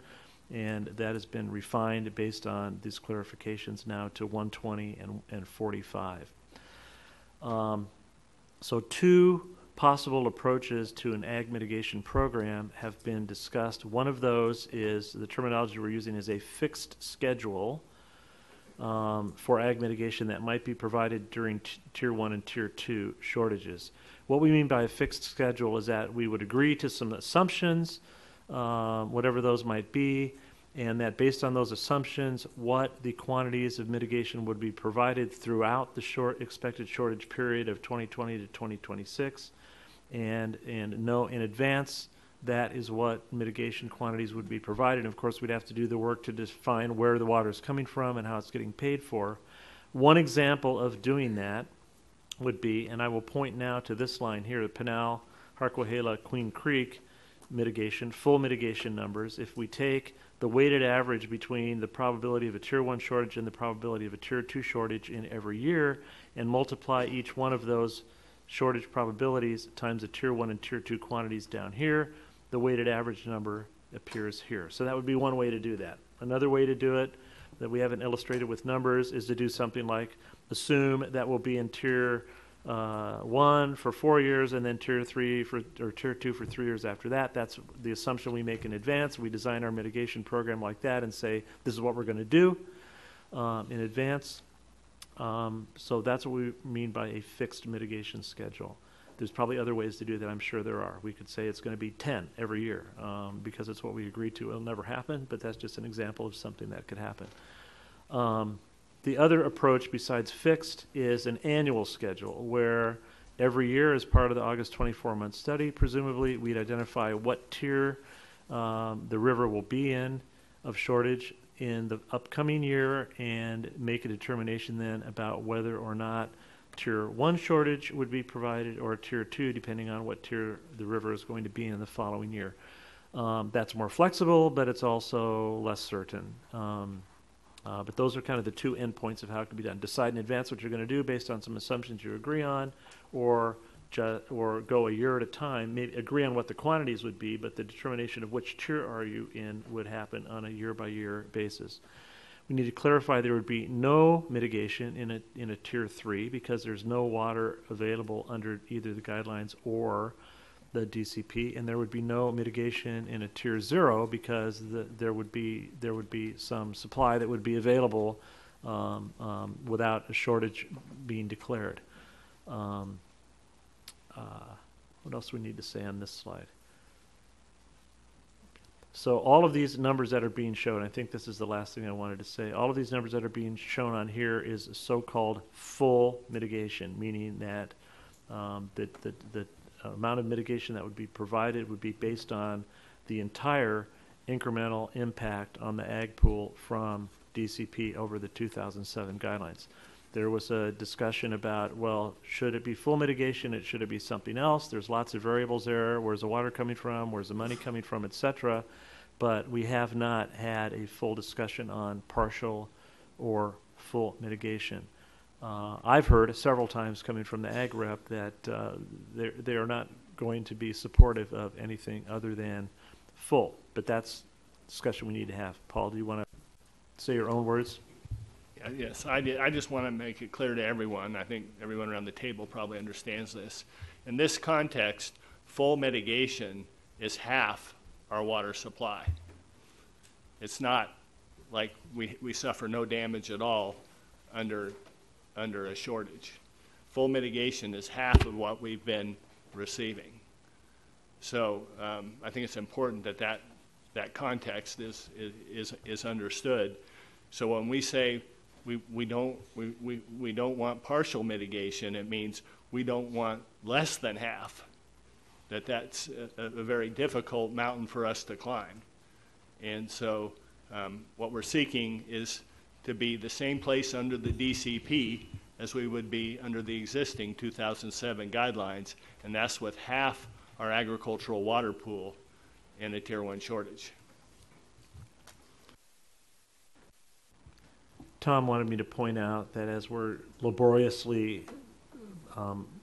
Speaker 4: and that has been refined based on these clarifications now to 120 and 45. So two possible approaches to an ag mitigation program have been discussed. One of those is, the terminology we're using is a fixed schedule for ag mitigation that might be provided during Tier 1 and Tier 2 shortages. What we mean by a fixed schedule is that we would agree to some assumptions, whatever those might be, and that based on those assumptions, what the quantities of mitigation would be provided throughout the expected shortage period of 2020 to 2026, and know in advance that is what mitigation quantities would be provided. And of course, we'd have to do the work to define where the water is coming from and how it's getting paid for. One example of doing that would be, and I will point now to this line here, the Pinal, Harquahala, Queen Creek mitigation, full mitigation numbers. If we take the weighted average between the probability of a Tier 1 shortage and the probability of a Tier 2 shortage in every year and multiply each one of those shortage probabilities times the Tier 1 and Tier 2 quantities down here, the weighted average number appears here. So that would be one way to do that. Another way to do it that we haven't illustrated with numbers is to do something like assume that we'll be in Tier 1 for 4 years and then Tier 3 or Tier 2 for 3 years after that. That's the assumption we make in advance. We design our mitigation program like that and say this is what we're going to do in advance. So that's what we mean by a fixed mitigation schedule. There's probably other ways to do that. I'm sure there are. We could say it's going to be 10 every year because it's what we agreed to. It'll never happen, but that's just an example of something that could happen. The other approach besides fixed is an annual schedule where every year as part of the August 24-month study, presumably we'd identify what tier the river will be in of shortage in the upcoming year and make a determination then about whether or not Tier 1 shortage would be provided or Tier 2, depending on what tier the river is going to be in the following year. That's more flexible, but it's also less certain. But those are kind of the two endpoints of how it can be done. Decide in advance what you're going to do based on some assumptions you agree on, or go a year at a time, maybe agree on what the quantities would be, but the determination of which tier are you in would happen on a year-by-year basis. We need to clarify there would be no mitigation in a Tier 3 because there's no water available under either the guidelines or the DCP, and there would be no mitigation in a Tier 0 because there would be some supply that would be available without a shortage being declared. What else do we need to say on this slide? So all of these numbers that are being shown, I think this is the last thing I wanted to say, all of these numbers that are being shown on here is so-called full mitigation, meaning that the amount of mitigation that would be provided would be based on the entire incremental impact on the ag pool from DCP over the 2007 guidelines. There was a discussion about, well, should it be full mitigation? Should it be something else? There's lots of variables there. Where's the water coming from? Where's the money coming from, et cetera? But we have not had a full discussion on partial or full mitigation. I've heard several times coming from the ag rep that they are not going to be supportive of anything other than full. But that's a discussion we need to have. Paul, do you want to say your own words?
Speaker 7: Yes, I just want to make it clear to everyone, I think everyone around the table probably understands this. In this context, full mitigation is half our water supply. It's not like we suffer no damage at all under a shortage. Full mitigation is half of what we've been receiving. So I think it's important that context is understood. So when we say we don't want partial mitigation, it means we don't want less than half. That's a very difficult mountain for us to climb. And so what we're seeking is to be the same place under the DCP as we would be under the existing 2007 guidelines, and that's with half our agricultural water pool in a Tier 1 shortage.
Speaker 4: Tom wanted me to point out that as we're laboriously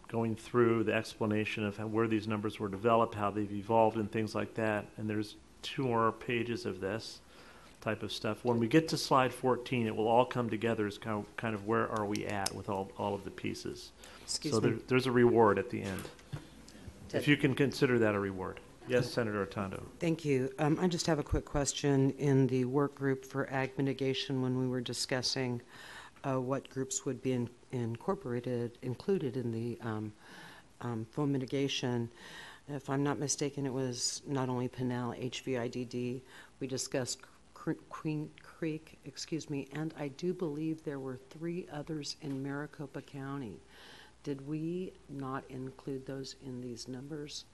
Speaker 4: going through the explanation of where these numbers were developed, how they've evolved and things like that, and there's 2 more pages of this type of stuff. When we get to slide 14, it will all come together as kind of where are we at with all of the pieces.
Speaker 3: Excuse me.
Speaker 4: There's a reward at the end. If you can consider that a reward. Yes, Senator Artondo.
Speaker 3: Thank you. I just have a quick question. In the work group for ag mitigation, when we were discussing what groups would be included in the full mitigation, if I'm not mistaken, it was not only Pinal, HVIDD. We discussed Queen Creek, and I do believe there were 3 others in Maricopa County. Did we not include those in these numbers?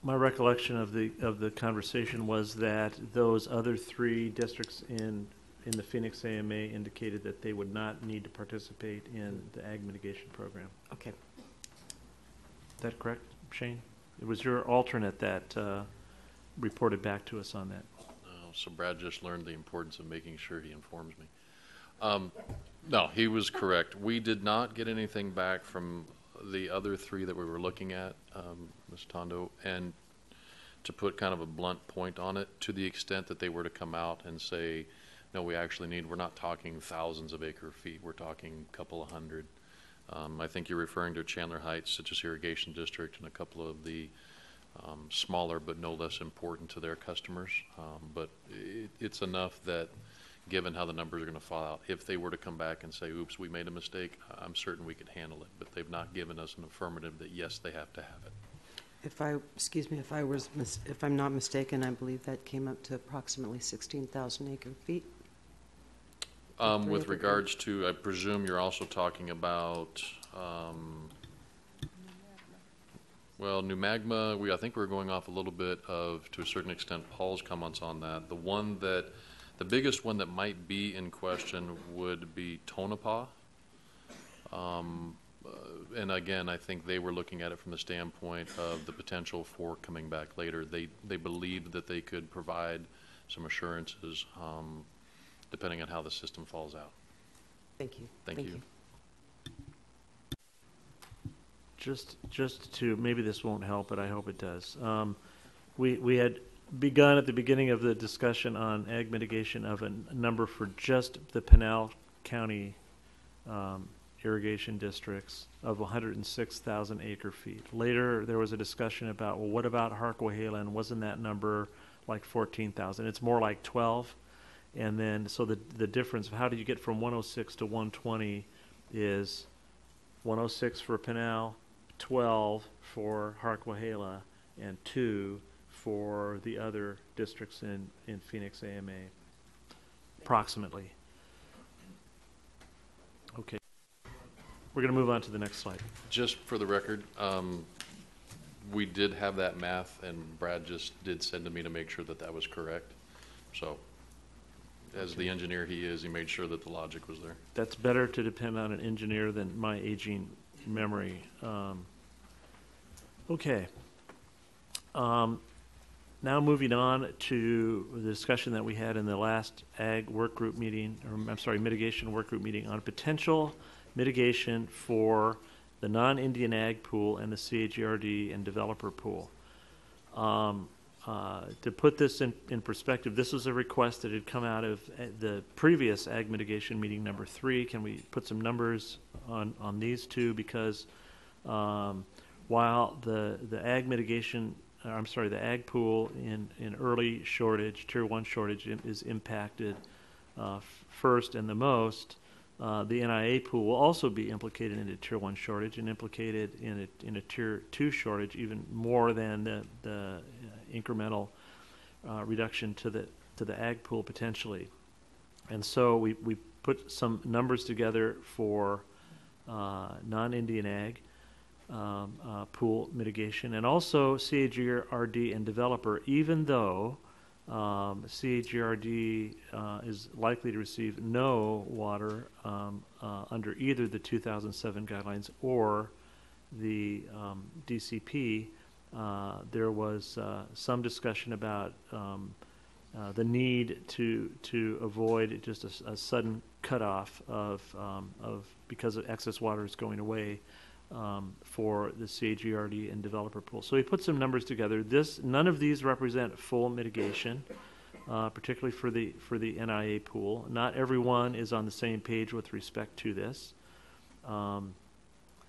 Speaker 4: My recollection of the conversation was that those other 3 districts in the Phoenix AMA indicated that they would not need to participate in the ag mitigation program.
Speaker 3: Okay.
Speaker 4: Is that correct, Shane? It was your alternate that reported back to us on that.
Speaker 16: So Brad just learned the importance of making sure he informs me. No, he was correct. We did not get anything back from the other 3 that we were looking at, Ms. Tondo, and to put kind of a blunt point on it, to the extent that they were to come out and say, no, we're not talking thousands of acre feet, we're talking a couple of hundred. I think you're referring to Chandler Heights, Citrus Irrigation District, and a couple of the smaller but no less important to their customers. But it's enough that, given how the numbers are going to fall out, if they were to come back and say, oops, we made a mistake, I'm certain we could handle it. But they've not given us an affirmative that, yes, they have to have it.
Speaker 3: If I'm not mistaken, I believe that came up to approximately 16,000 acre feet.
Speaker 16: With regards to, I presume you're also talking about, well, New Magma, I think we're going off a little bit of, to a certain extent, Paul's comments on that. The biggest one that might be in question would be Tonopah. And again, I think they were looking at it from the standpoint of the potential for coming back later. They believed that they could provide some assurances depending on how the system falls out.
Speaker 3: Thank you.
Speaker 16: Thank you.
Speaker 4: Just to, maybe this won't help, but I hope it does. We had begun at the beginning of the discussion on ag mitigation of a number for just the Pinal County irrigation districts of 106,000 acre feet. Later, there was a discussion about, well, what about Harquahala? Wasn't that number like 14,000? It's more like 12. And then, so the difference of how do you get from 106 to 120 is 106 for Pinal, 12 for Harquahala, and 2 for the other districts in Phoenix AMA, approximately. Okay. We're going to move on to the next slide.
Speaker 16: Just for the record, we did have that math, and Brad just did send to me to make sure that that was correct. So, as the engineer he is, he made sure that the logic was there.
Speaker 4: That's better to depend on an engineer than my aging memory. Okay. Now moving on to the discussion that we had in the last ag work group meeting, or I'm sorry, mitigation work group meeting on potential mitigation for the non-Indian ag pool and the CAGRD and developer pool. To put this in perspective, this was a request that had come out of the previous ag mitigation meeting number 3. Can we put some numbers on these two? Because while the ag mitigation, I'm sorry, the ag pool in early shortage, tier 1 shortage is impacted first and the most, the NIA pool will also be implicated in a tier 1 shortage and implicated in a tier 2 shortage even more than the incremental reduction to the ag pool potentially. And so we put some numbers together for non-Indian ag pool mitigation, and also CAGRD and developer, even though CAGRD is likely to receive no water under either the 2007 guidelines or the DCP. There was some discussion about the need to avoid just a sudden cutoff of because of excess water is going away for the CAGRD and developer pool. So we put some numbers together. None of these represent full mitigation, particularly for the NIA pool. Not everyone is on the same page with respect to this.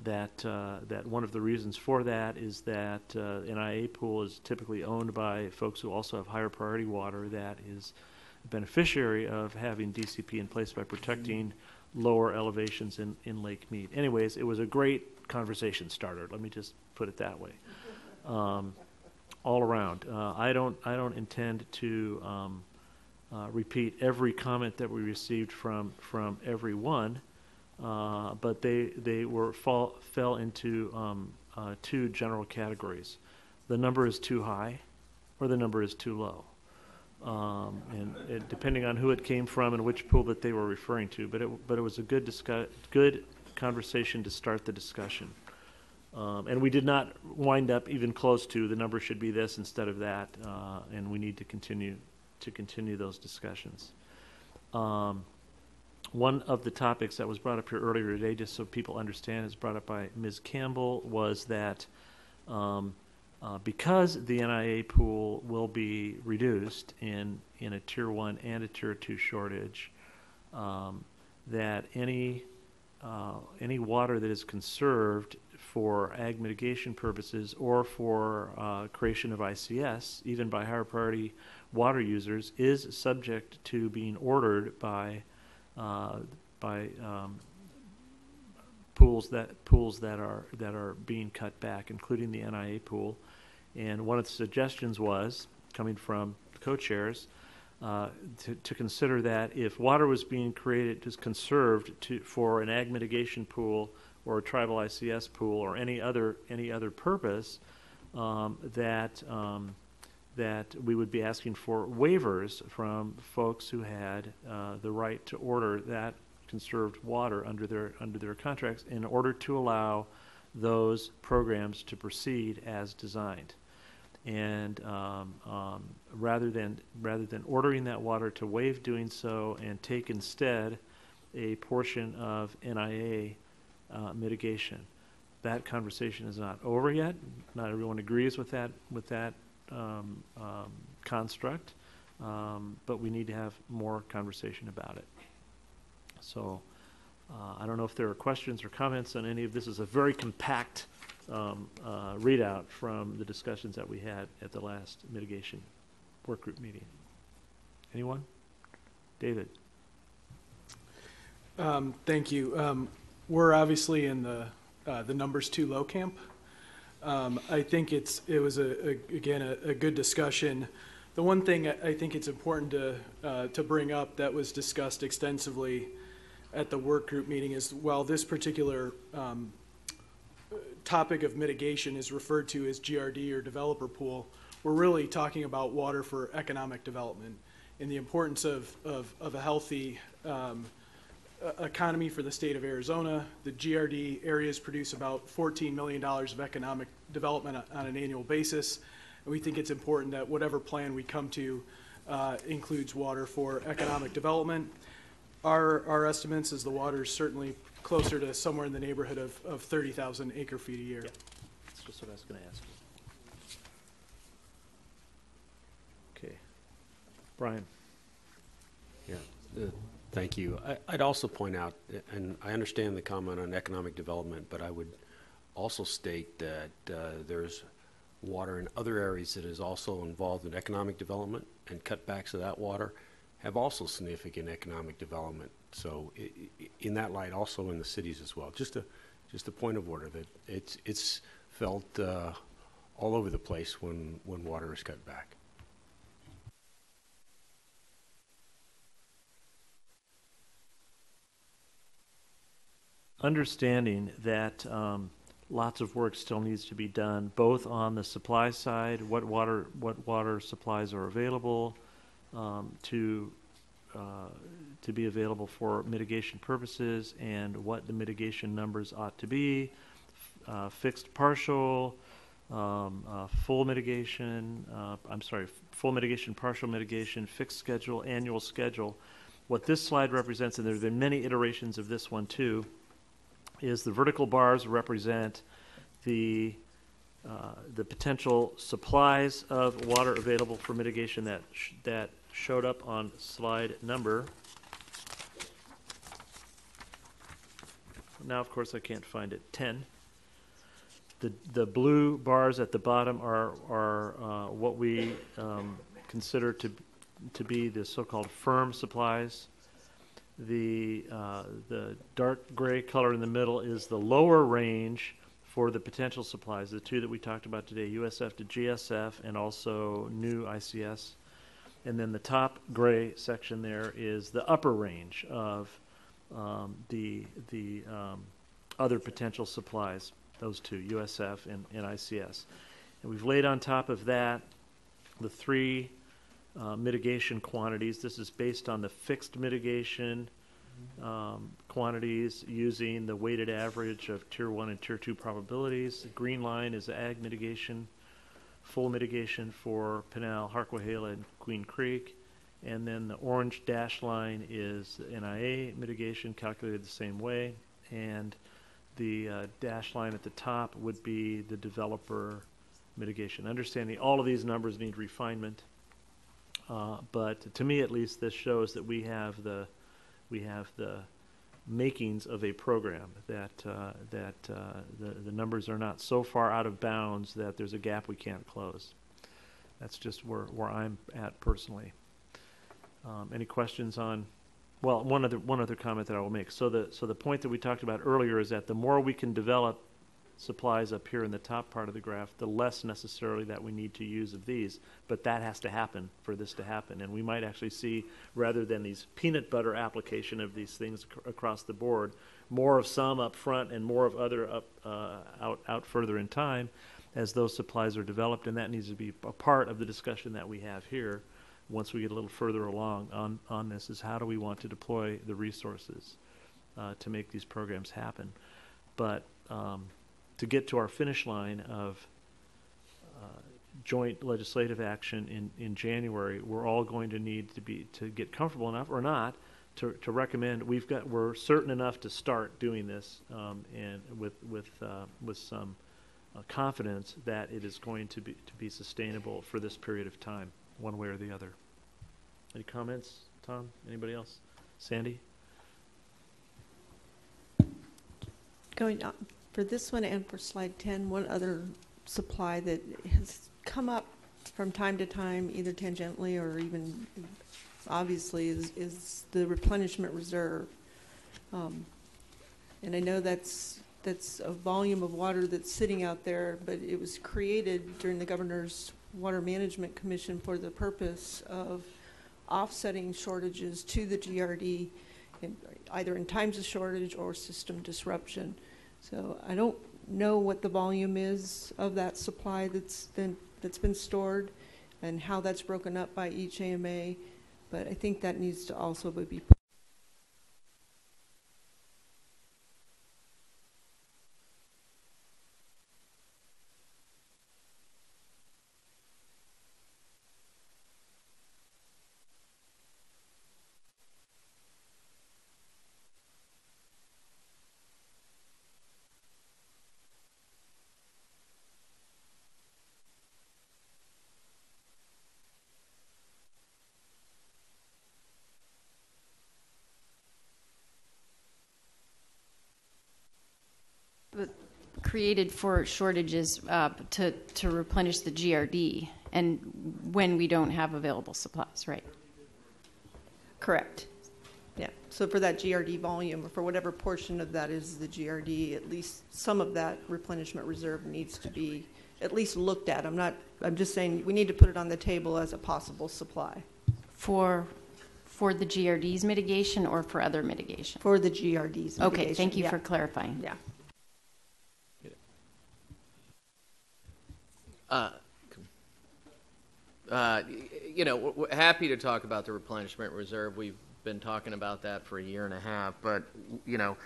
Speaker 4: That one of the reasons for that is that NIA pool is typically owned by folks who also have higher priority water that is a beneficiary of having DCP in place by protecting lower elevations in Lake Mead. Anyways, it was a great conversation starter. Let me just put it that way. All around, I don't intend to repeat every comment that we received from everyone, but they fell into 2 general categories. The number is too high, or the number is too low. And depending on who it came from and which pool that they were referring to, but it was a good conversation to start the discussion. And we did not wind up even close to the number should be this instead of that, and we need to continue those discussions. One of the topics that was brought up here earlier today, just so people understand, is brought up by Ms. Campbell, was that because the NIA pool will be reduced in a tier 1 and a tier 2 shortage, that any water that is conserved for ag mitigation purposes or for creation of ICS, even by higher priority water users, is subject to being ordered by pools that are being cut back, including the NIA pool. And one of the suggestions was, coming from the co-chairs, to consider that if water was being created, just conserved for an ag mitigation pool or a tribal ICS pool or any other purpose, that we would be asking for waivers from folks who had the right to order that conserved water under their contracts in order to allow those programs to proceed as designed. And rather than ordering that water, to waive doing so and take instead a portion of NIA mitigation. That conversation is not over yet. Not everyone agrees with that construct, but we need to have more conversation about it. So I don't know if there are questions or comments on any of this. Is a very compact readout from the discussions that we had at the last mitigation work group meeting. Anyone? David.
Speaker 11: Thank you. We're obviously in the the numbers too low camp. I think it was again a good discussion. The one thing I think it's important to bring up that was discussed extensively at the work group meeting is while this particular topic of mitigation is referred to as GRD or developer pool, we're really talking about water for economic development and the importance of a healthy economy for the state of Arizona. The GRD areas produce about $14 million of economic development on an annual basis. And we think it's important that whatever plan we come to includes water for economic development. Our estimates is the water is certainly closer to somewhere in the neighborhood of 30,000 acre feet a year.
Speaker 4: Yeah, that's just what I was going to ask. Okay. Brian.
Speaker 17: Yeah, thank you. I'd also point out, and I understand the comment on economic development, but I would also state that there's water in other areas that is also involved in economic development, and cutbacks of that water have also significant economic development. So in that light, also in the cities as well. Just a point of order that it's felt all over the place when water is cut back.
Speaker 4: Understanding that lots of work still needs to be done, both on the supply side, what water supplies are available to be available for mitigation purposes, and what the mitigation numbers ought to be, fixed, partial, full mitigation, full mitigation, partial mitigation, fixed schedule, annual schedule. What this slide represents, and there have been many iterations of this one too, is the vertical bars represent the potential supplies of water available for mitigation that showed up on slide number. Now, of course, I can't find it. 10. The blue bars at the bottom are what we consider to be the so-called firm supplies. The dark gray color in the middle is the lower range for the potential supplies, the two that we talked about today, USF to GSF and also new ICS. And then the top gray section there is the upper range of the other potential supplies, those two, USF and ICS. And we've laid on top of that the three mitigation quantities. This is based on the fixed mitigation quantities using the weighted average of Tier 1 and Tier 2 probabilities. The green line is ag mitigation, full mitigation for Pinal, Harquahala, and Queen Creek. And then the orange dash line is the NIA mitigation, calculated the same way. And the dash line at the top would be the developer mitigation. Understanding all of these numbers need refinement. But to me, at least, this shows that we have the makings of a program, that the numbers are not so far out of bounds that there's a gap we can't close. That's just where I'm at personally. Any questions on? Well, one other comment that I will make. So the point that we talked about earlier is that the more we can develop supplies up here in the top part of the graph, the less necessarily that we need to use of these. But that has to happen for this to happen. And we might actually see, rather than these peanut butter application of these things across the board, more of some up front and more of other out further in time as those supplies are developed. And that needs to be a part of the discussion that we have here once we get a little further along on this, is how do we want to deploy the resources to make these programs happen. But to get to our finish line of joint legislative action in January, we're all going to need to get comfortable enough or not to recommend. We're certain enough to start doing this, and with some confidence that it is going to be sustainable for this period of time, one way or the other. Any comments, Tom? Anybody else? Sandy?
Speaker 18: Going on for this one and for slide 10, one other supply that has come up from time to time, either tangentially or even obviously, is the replenishment reserve. And I know that's that's a volume of water that's sitting out there, but it was created during the Governor's Water Management Commission for the purpose of offsetting shortages to the GRD, either in times of shortage or system disruption. So I don't know what the volume is of that supply that's been stored and how that's broken up by each AMA, but I think that needs to also be
Speaker 28: created for shortages to replenish the GRD and when we don't have available supplies, right?
Speaker 18: correct. Yeah, so for that GRD volume, or for whatever portion of that is the GRD, at least some of that replenishment reserve needs to be at least looked at. I'm just saying we need to put it on the table as a possible supply.
Speaker 28: For the GRD's mitigation or for other mitigation?
Speaker 18: For the GRD's mitigation.
Speaker 28: Okay, thank you
Speaker 18: yeah.
Speaker 28: for clarifying.
Speaker 18: Yeah.
Speaker 12: You know, we're happy to talk about the replenishment reserve. We've been talking about that for a year and a half, but you know,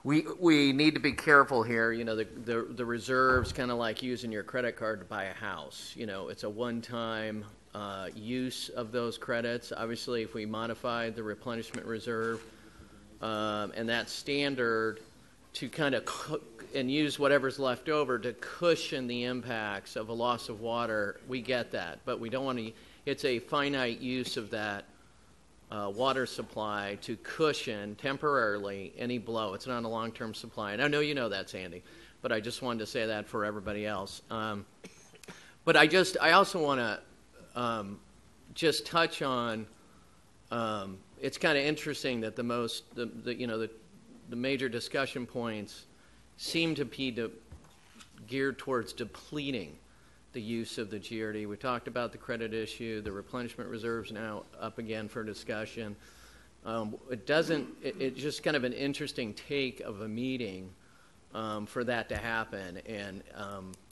Speaker 12: we need to be careful here. You know, the reserve's kind of like using your credit card to buy a house. You know, it's a one-time use of those credits. Obviously, if we modified the replenishment reserve and that standard to kind of and use whatever's left over to cushion the impacts of a loss of water, we get that. But we don't want to, it's a finite use of that water supply to cushion temporarily any blow. It's not a long-term supply. And I know you know that, Sandy, but I just wanted to say that for everybody else. But I also want to just touch on, it's kind of interesting that the major discussion points seem to be geared towards depleting the use of the GRD. We talked about the credit issue. The replenishment reserve's now up again for discussion. It's just kind of an interesting take of a meeting for that to happen. And,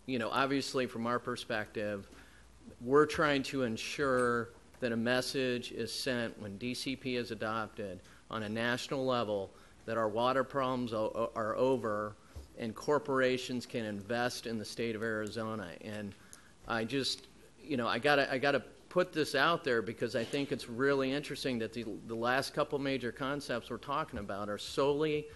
Speaker 12: you know, obviously from our perspective, we're trying to ensure that a message is sent when DCP is adopted on a national level that our water problems are over and corporations can invest in the state of Arizona. And I just, you know, I gotta put this out there because I think it's really interesting that the last couple major concepts we're talking about are solely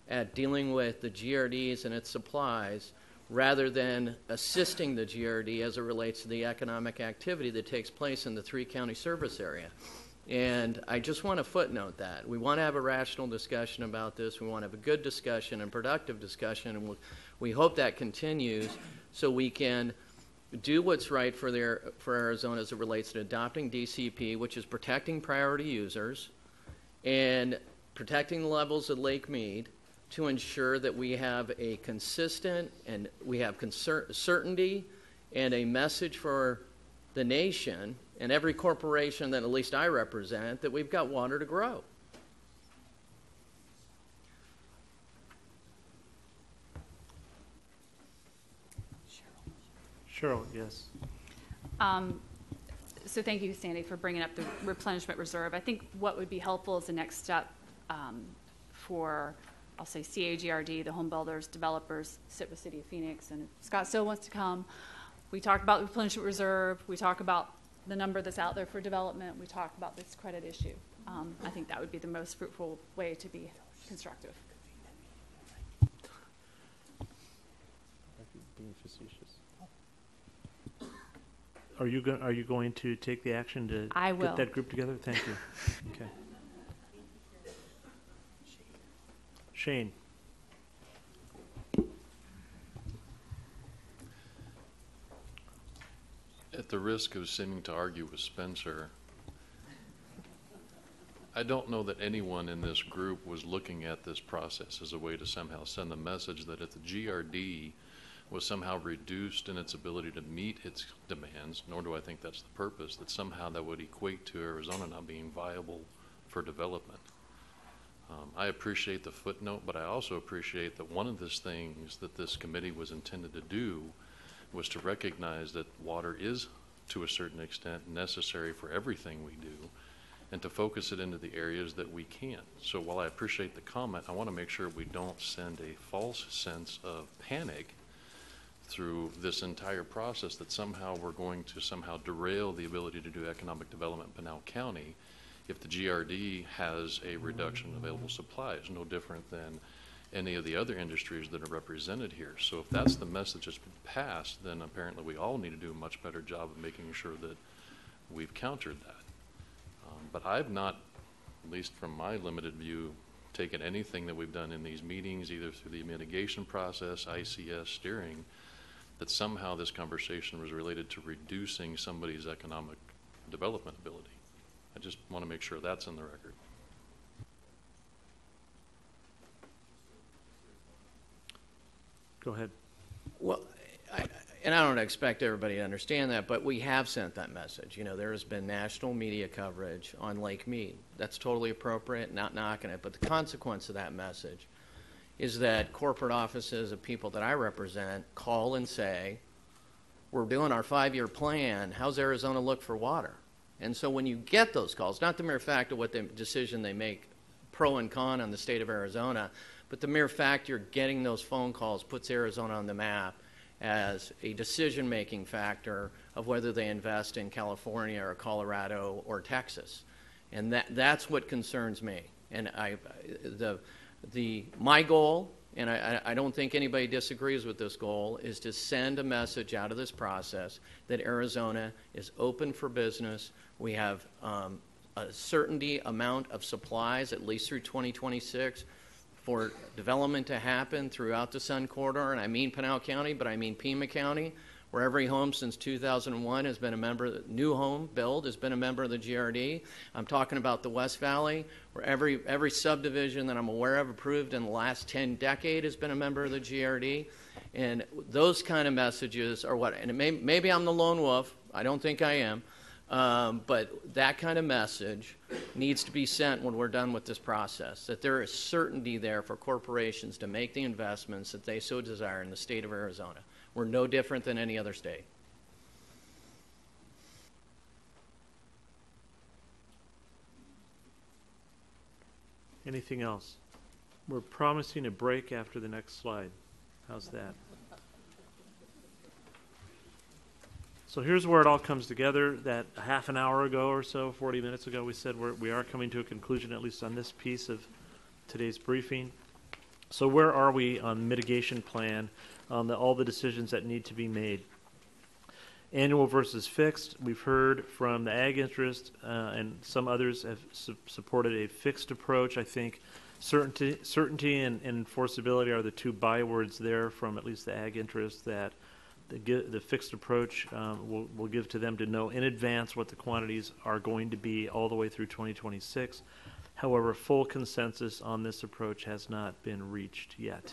Speaker 12: at dealing with the GRDs and its supplies rather than assisting the GRD as it relates to the economic activity that takes place in the three-county service area. And I just want to footnote that. We want to have a rational discussion about this. We want to have a good discussion and productive discussion, and we hope that continues so we can do what's right for Arizona as it relates to adopting DCP, which is protecting priority users and protecting the levels of Lake Mead to ensure that we have a consistent and we have certainty and a message for the nation and every corporation that at least I represent that we've got water to grow.
Speaker 4: Cheryl, yes.
Speaker 10: So thank you, Sandy, for bringing up the replenishment reserve. I think what would be helpful as the next step for, I'll say, CAGRD, the home builders, developers, sit with City of Phoenix, and if Scott still wants to come. We talk about the replenishment reserve. We talk about the number that's out there for development. We talk about this credit issue. I think that would be the most fruitful way to be constructive.
Speaker 4: Being facetious. Are you going to take the action to
Speaker 10: I will.
Speaker 4: get that group together? Thank you. Okay. Shane.
Speaker 16: At the risk of seeming to argue with Spencer, I don't know that anyone in this group was looking at this process as a way to somehow send the message that if the GRD was somehow reduced in its ability to meet its demands, nor do I think that's the purpose, that somehow that would equate to Arizona not being viable for development. I appreciate the footnote, but I also appreciate that one of the things that this committee was intended to do was to recognize that water is, to a certain extent, necessary for everything we do, and to focus it into the areas that we can. So while I appreciate the comment, I want to make sure we don't send a false sense of panic through this entire process that somehow we're going to somehow derail the ability to do economic development in Pinal County if the GRD has a reduction in available supplies, no different than any of the other industries that are represented here. So if that's the message that's been passed, then apparently we all need to do a much better job of making sure that we've countered that. But I've not, at least from my limited view, taken anything that we've done in these meetings, either through the mitigation process, ICS steering, that somehow this conversation was related to reducing somebody's economic development ability. I just want to make sure that's in the record.
Speaker 4: Go ahead.
Speaker 12: Well, and I don't expect everybody to understand that, but we have sent that message. You know, there has been national media coverage on Lake Mead. That's totally appropriate, not knocking it. But the consequence of that message is that corporate offices of people that I represent call and say, we're doing our 5-year plan. How's Arizona look for water? And so when you get those calls, not the mere fact of what the decision they make, pro and con on the state of Arizona, but the mere fact you're getting those phone calls puts Arizona on the map as a decision-making factor of whether they invest in California or Colorado or Texas. And that's what concerns me. And my goal, and I don't think anybody disagrees with this goal, is to send a message out of this process that Arizona is open for business. We have a certainty amount of supplies, at least through 2026, for development to happen throughout the Sun Corridor. And I mean Pinal County, but I mean Pima County, where every home since 2001 has been a member, new home build has been a member of the GRD. I'm talking about the West Valley, where every subdivision that I'm aware of approved in the last 10 decades has been a member of the GRD. And those kind of messages are what, and maybe I'm the lone wolf, I don't think I am, but that kind of message needs to be sent when we're done with this process, that there is certainty there for corporations to make the investments that they so desire in the state of Arizona. We're no different than any other state.
Speaker 4: Anything else? We're promising a break after the next slide. How's that? So here's where it all comes together. That a half an hour ago or so, 40 minutes ago, we said we are coming to a conclusion, at least on this piece of today's briefing. So where are we on mitigation plan, on all the decisions that need to be made? Annual versus fixed. We've heard from the ag interest, and some others have supported a fixed approach. I think certainty and enforceability are the two bywords there from at least the ag interest, that the fixed approach will give to them to know in advance what the quantities are going to be all the way through 2026. However, full consensus on this approach has not been reached yet.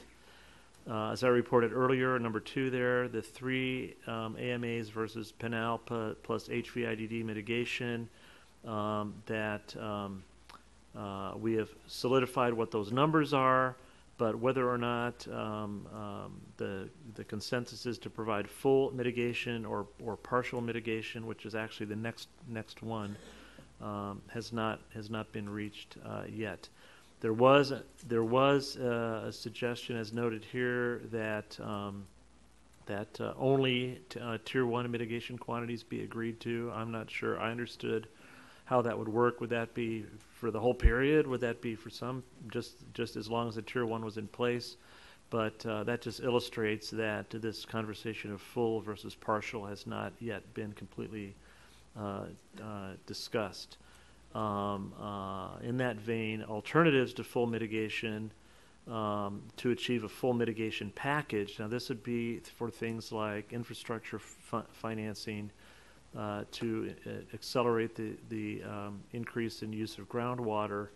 Speaker 4: As I reported earlier, number 2 there, the 3 AMAs versus Pinal plus HVIDD mitigation, that we have solidified what those numbers are, but whether or not the consensus is to provide full mitigation or partial mitigation, which is actually the next one, has not been reached yet. There was a suggestion, as noted here, that only Tier 1 mitigation quantities be agreed to. I'm not sure I understood how that would work. Would that be for the whole period? Would that be for some, just as long as the Tier 1 was in place? But that just illustrates that this conversation of full versus partial has not yet been completely discussed. In that vein, alternatives to full mitigation to achieve a full mitigation package. Now, this would be for things like infrastructure financing, to accelerate the increase in use of groundwater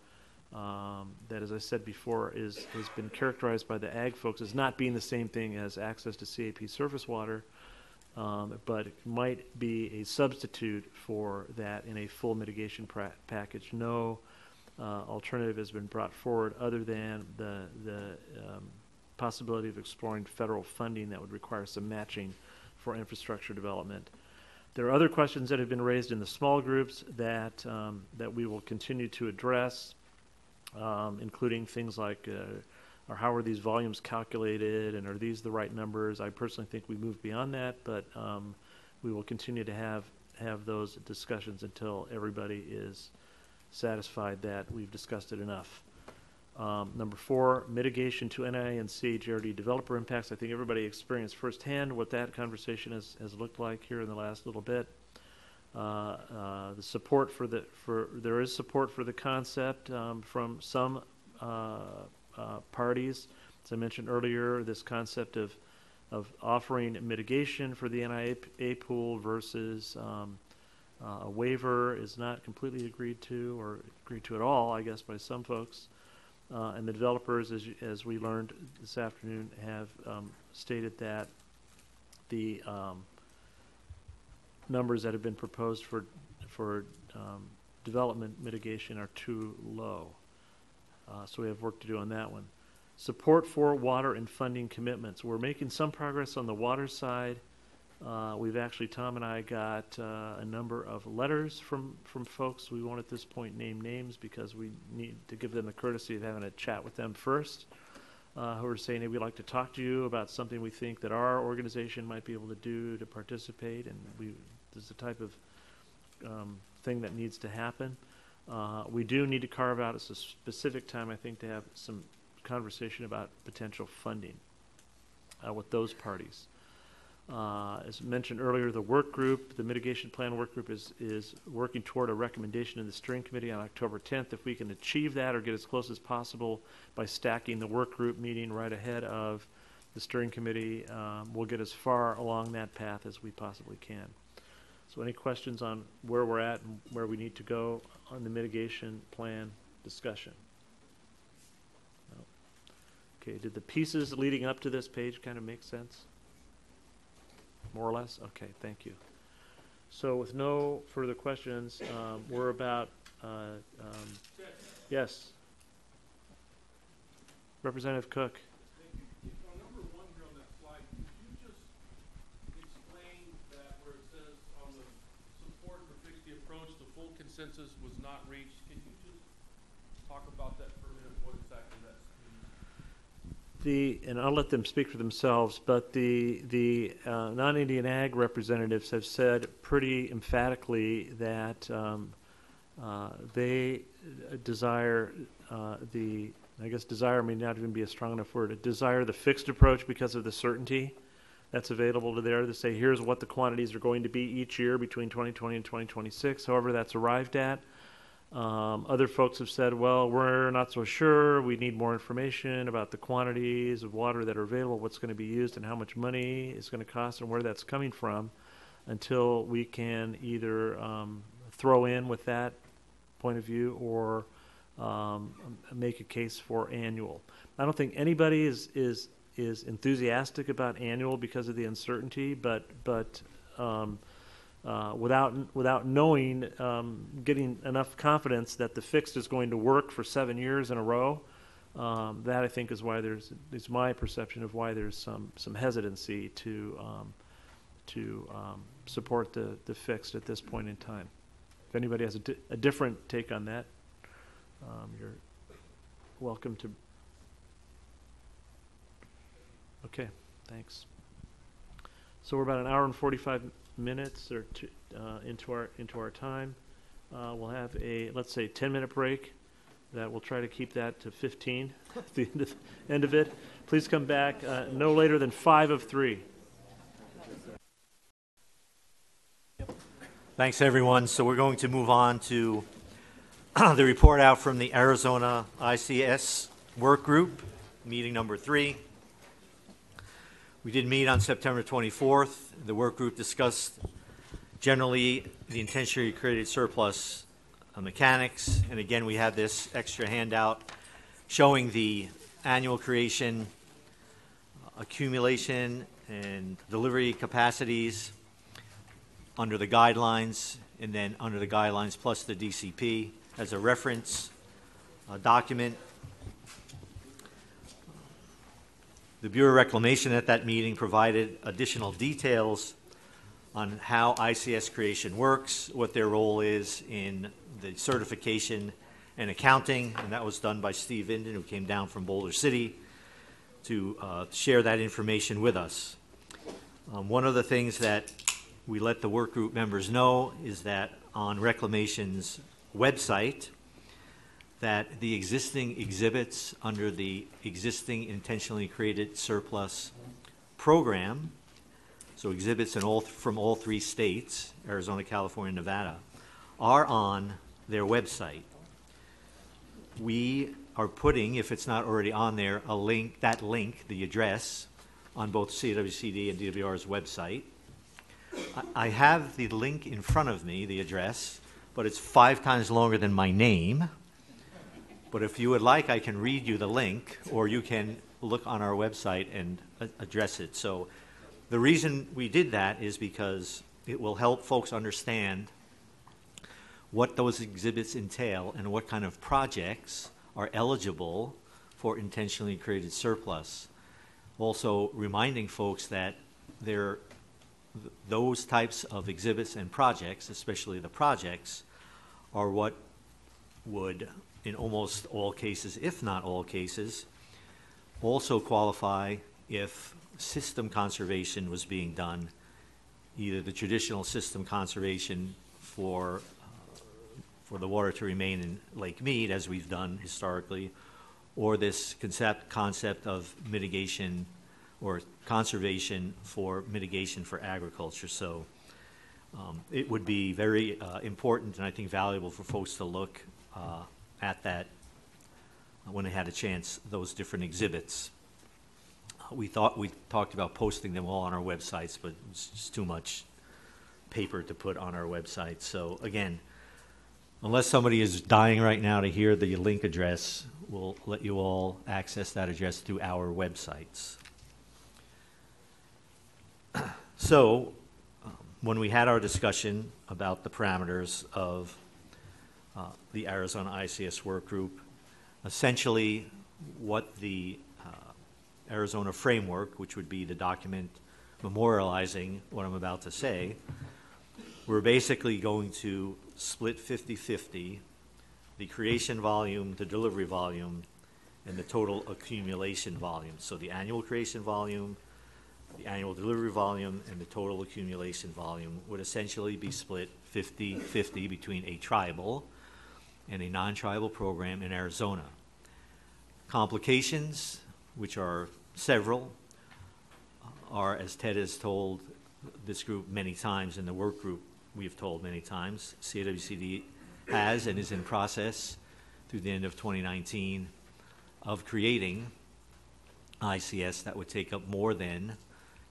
Speaker 4: that, as I said before, has been characterized by the ag folks as not being the same thing as access to CAP surface water, but it might be a substitute for that in a full mitigation package. No alternative has been brought forward other than the possibility of exploring federal funding that would require some matching for infrastructure development. There are other questions that have been raised in the small groups that that we will continue to address, including things like or how are these volumes calculated, and are these the right numbers? I personally think we move beyond that, but we will continue to have those discussions until everybody is satisfied that we've discussed it enough. Number 4, mitigation to NI and CHRD developer impacts. I think everybody experienced firsthand what that conversation has looked like here in the last little bit. The support there is support for the concept from some parties. As I mentioned earlier, this concept of offering mitigation for the NIA pool versus a waiver is not completely agreed to at all, I guess, by some folks. And the developers, as we learned this afternoon, have stated that the numbers that have been proposed for development mitigation are too low. So we have work to do on that one. Support for water and funding commitments. We're making some progress on the water side. We've actually, Tom and I got a number of letters from folks. We won't at this point name names because we need to give them the courtesy of having a chat with them first, who are saying, hey, we'd like to talk to you about something we think that our organization might be able to do to participate, and this is the type of thing that needs to happen. We do need to carve out a specific time, I think, to have some conversation about potential funding with those parties. As mentioned earlier, the work group, the mitigation plan work group is working toward a recommendation in the steering committee on October 10th. If we can achieve that or get as close as possible by stacking the work group meeting right ahead of the steering committee, we'll get as far along that path as we possibly can. So any questions on where we're at and where we need to go on the mitigation plan discussion? No. Okay, did the pieces leading up to this page kind of make sense? More or less? Okay, thank you. So with no further questions, we're about, yes. Representative Cook.
Speaker 19: On number 1 here on that slide, could you just explain that where it says on the support for fixed the approach, the full consensus was not reached? Can you just talk about that for a minute, what exactly that means?
Speaker 4: And I'll let them speak for themselves, but the non-Indian ag representatives have said pretty emphatically that they desire I guess desire may not even be a strong enough word, desire the fixed approach because of the certainty that's available to there to say here's what the quantities are going to be each year between 2020 and 2026, however that's arrived at. Other folks have said, well, we're not so sure. We need more information about the quantities of water that are available, what's going to be used, and how much money it's going to cost, and where that's coming from, until we can either throw in with that point of view or make a case for annual. I don't think anybody is enthusiastic about annual because of the uncertainty, but without knowing, getting enough confidence that the fixed is going to work for 7 years in a row, that I think is why it's my perception of why there's some hesitancy to support the fixed at this point in time. If anybody has a different take on that, you're welcome to. Okay, thanks. So we're about an hour and 45 minutes or two, into our time. We'll have a, let's say, 10-minute break. That we'll try to keep that to 15 at the end of it. Please come back no later than 5 of 3.
Speaker 2: Thanks, everyone. So we're going to move on to the report out from the Arizona ICS work group, meeting number 3. We did meet on September 24th. The work group discussed Generally, the intentionally created surplus mechanics, and again, we have this extra handout showing the annual creation, accumulation, and delivery capacities under the guidelines, and then under the guidelines plus the DCP as a reference document. The Bureau of Reclamation at that meeting provided additional details on how ICS creation works, what their role is in the certification and accounting, and that was done by Steve Inden, who came down from Boulder City to share that information with us. One of the things that we let the work group members know is that on Reclamation's website, that the existing exhibits under the existing intentionally created surplus program, so exhibits from all 3 states, Arizona, California, Nevada, are on their website. We are putting, if it's not already on there, a link, the address, on both CWCD and DWR's website. I have the link in front of me, the address, but it's 5 times longer than my name. But if you would like, I can read you the link, or you can look on our website and address it. So the reason we did that is because it will help folks understand what those exhibits entail and what kind of projects are eligible for intentionally created surplus. Also reminding folks that those types of exhibits and projects, especially the projects, are what would, in almost all cases, if not all cases, also qualify if system conservation was being done, either the traditional system conservation for the water to remain in Lake Mead, as we've done historically, or this concept of mitigation or conservation for mitigation for agriculture. So it would be very important and I think valuable for folks to look at that when they had a chance, those different exhibits. We talked about posting them all on our websites, but it's just too much paper to put on our website. So again, unless somebody is dying right now to hear the link address, we'll let you all access that address through our websites. So when we had our discussion about the parameters of the Arizona ICS work group, essentially what the Arizona framework, which would be the document memorializing what I'm about to say, we're basically going to split 50-50 the creation volume, the delivery volume, and the total accumulation volume. So the annual creation volume, the annual delivery volume, and the total accumulation volume would essentially be split 50-50 between a tribal and a non-tribal program in Arizona. Complications, which are several, are, as Ted has told this group many times, in the work group we've told many times, CAWCD has and is in process through the end of 2019 of creating ICS that would take up more than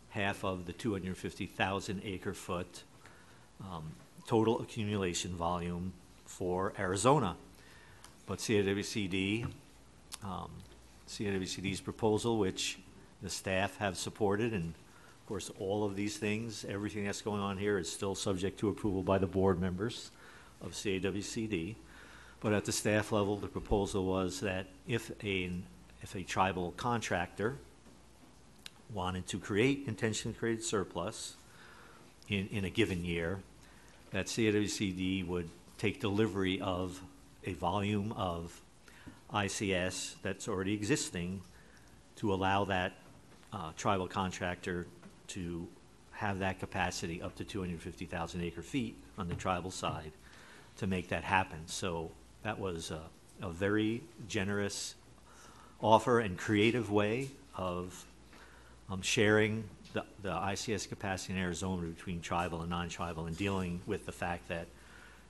Speaker 2: half of the 250,000 acre foot total accumulation volume for Arizona. But CAWCD's proposal, which the staff have supported, and of course all of these things, everything that's going on here is still subject to approval by the board members of CAWCD. But at the staff level, the proposal was that if a tribal contractor wanted to create intentionally created surplus in a given year, that CAWCD would take delivery of a volume of ICS that's already existing to allow that tribal contractor to have that capacity up to 250,000 acre feet on the tribal side to make that happen. So that was a very generous offer and creative way of sharing the ICS capacity in Arizona between tribal and non-tribal, and dealing with the fact that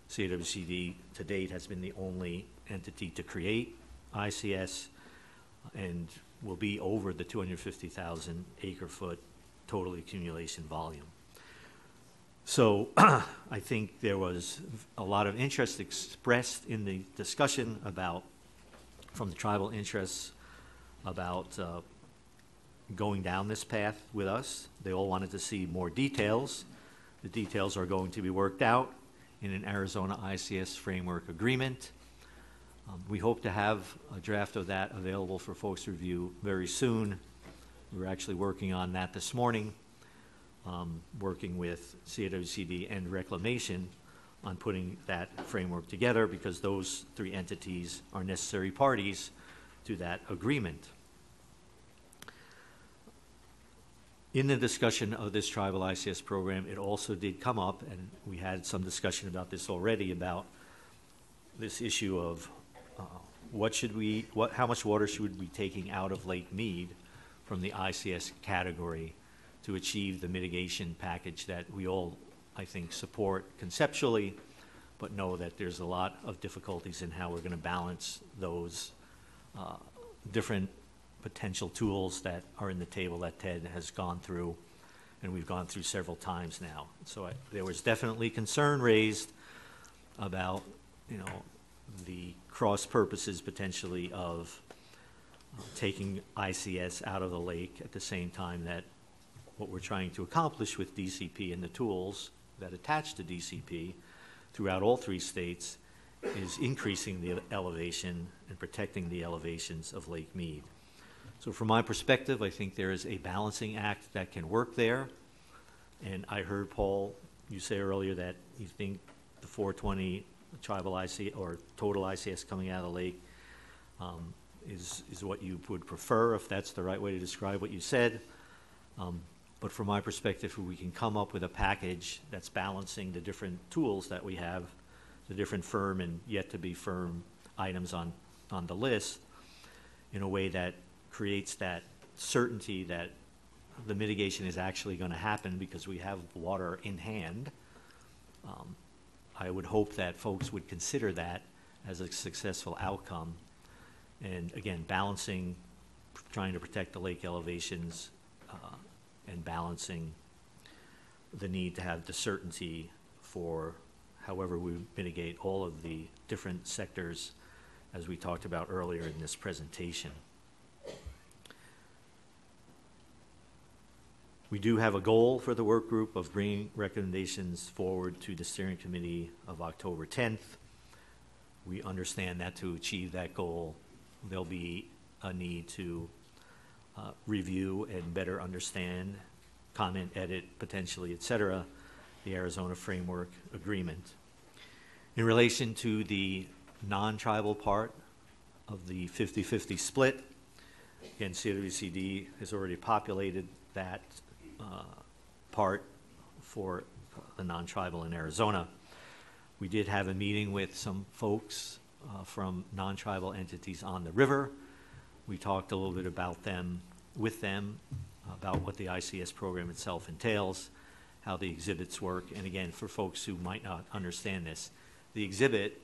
Speaker 2: CAWCD to date has been the only entity to create ICS and will be over the 250,000 acre foot total accumulation volume. So I think there was a lot of interest expressed in the discussion about, from the tribal interests, about going down this path with us. They all wanted to see more details. The details are going to be worked out in an Arizona ICS framework agreement. We hope to have a draft of that available for folks to review very soon. We're actually working on that this morning, working with CAWCD and Reclamation on putting that framework together, because those three entities are necessary parties to that agreement. In the discussion of this tribal ICS program, it also did come up, and we had some discussion about this already, about this issue of how much water should we be taking out of Lake Mead from the ICS category to achieve the mitigation package that we all, I think, support conceptually, but know that there's a lot of difficulties in how we're going to balance those different potential tools that are in the table that Ted has gone through, and we've gone through several times now. So there was definitely concern raised about, the cross purposes potentially of taking ICS out of the lake at the same time that what we're trying to accomplish with DCP and the tools that attach to DCP throughout all three states is increasing the elevation and protecting the elevations of Lake Mead. So from my perspective, I think there is a balancing act that can work there. And I heard, Paul, you say earlier that you think the 420 tribal ICS or total ICS coming out of the lake is what you would prefer, if that's the right way to describe what you said. But from my perspective, if we can come up with a package that's balancing the different tools that we have, the different firm and yet to be firm items on the list, in a way that creates that certainty that the mitigation is actually going to happen because we have water in hand, I would hope that folks would consider that as a successful outcome. And again, balancing, trying to protect the lake elevations, and balancing the need to have the certainty for however we mitigate all of the different sectors, as we talked about earlier in this presentation. We do have a goal for the work group of bringing recommendations forward to the steering committee of October 10th. We understand that to achieve that goal, there'll be a need to review and better understand, comment, edit, potentially, et cetera, the Arizona Framework Agreement. In relation to the non-tribal part of the 50-50 split, again, CWCD has already populated that part for the non-tribal in Arizona. We did have a meeting with some folks from non-tribal entities on the river. We talked a little bit about them, with them, about what the ICS program itself entails, how the exhibits work. And again, for folks who might not understand this, the exhibit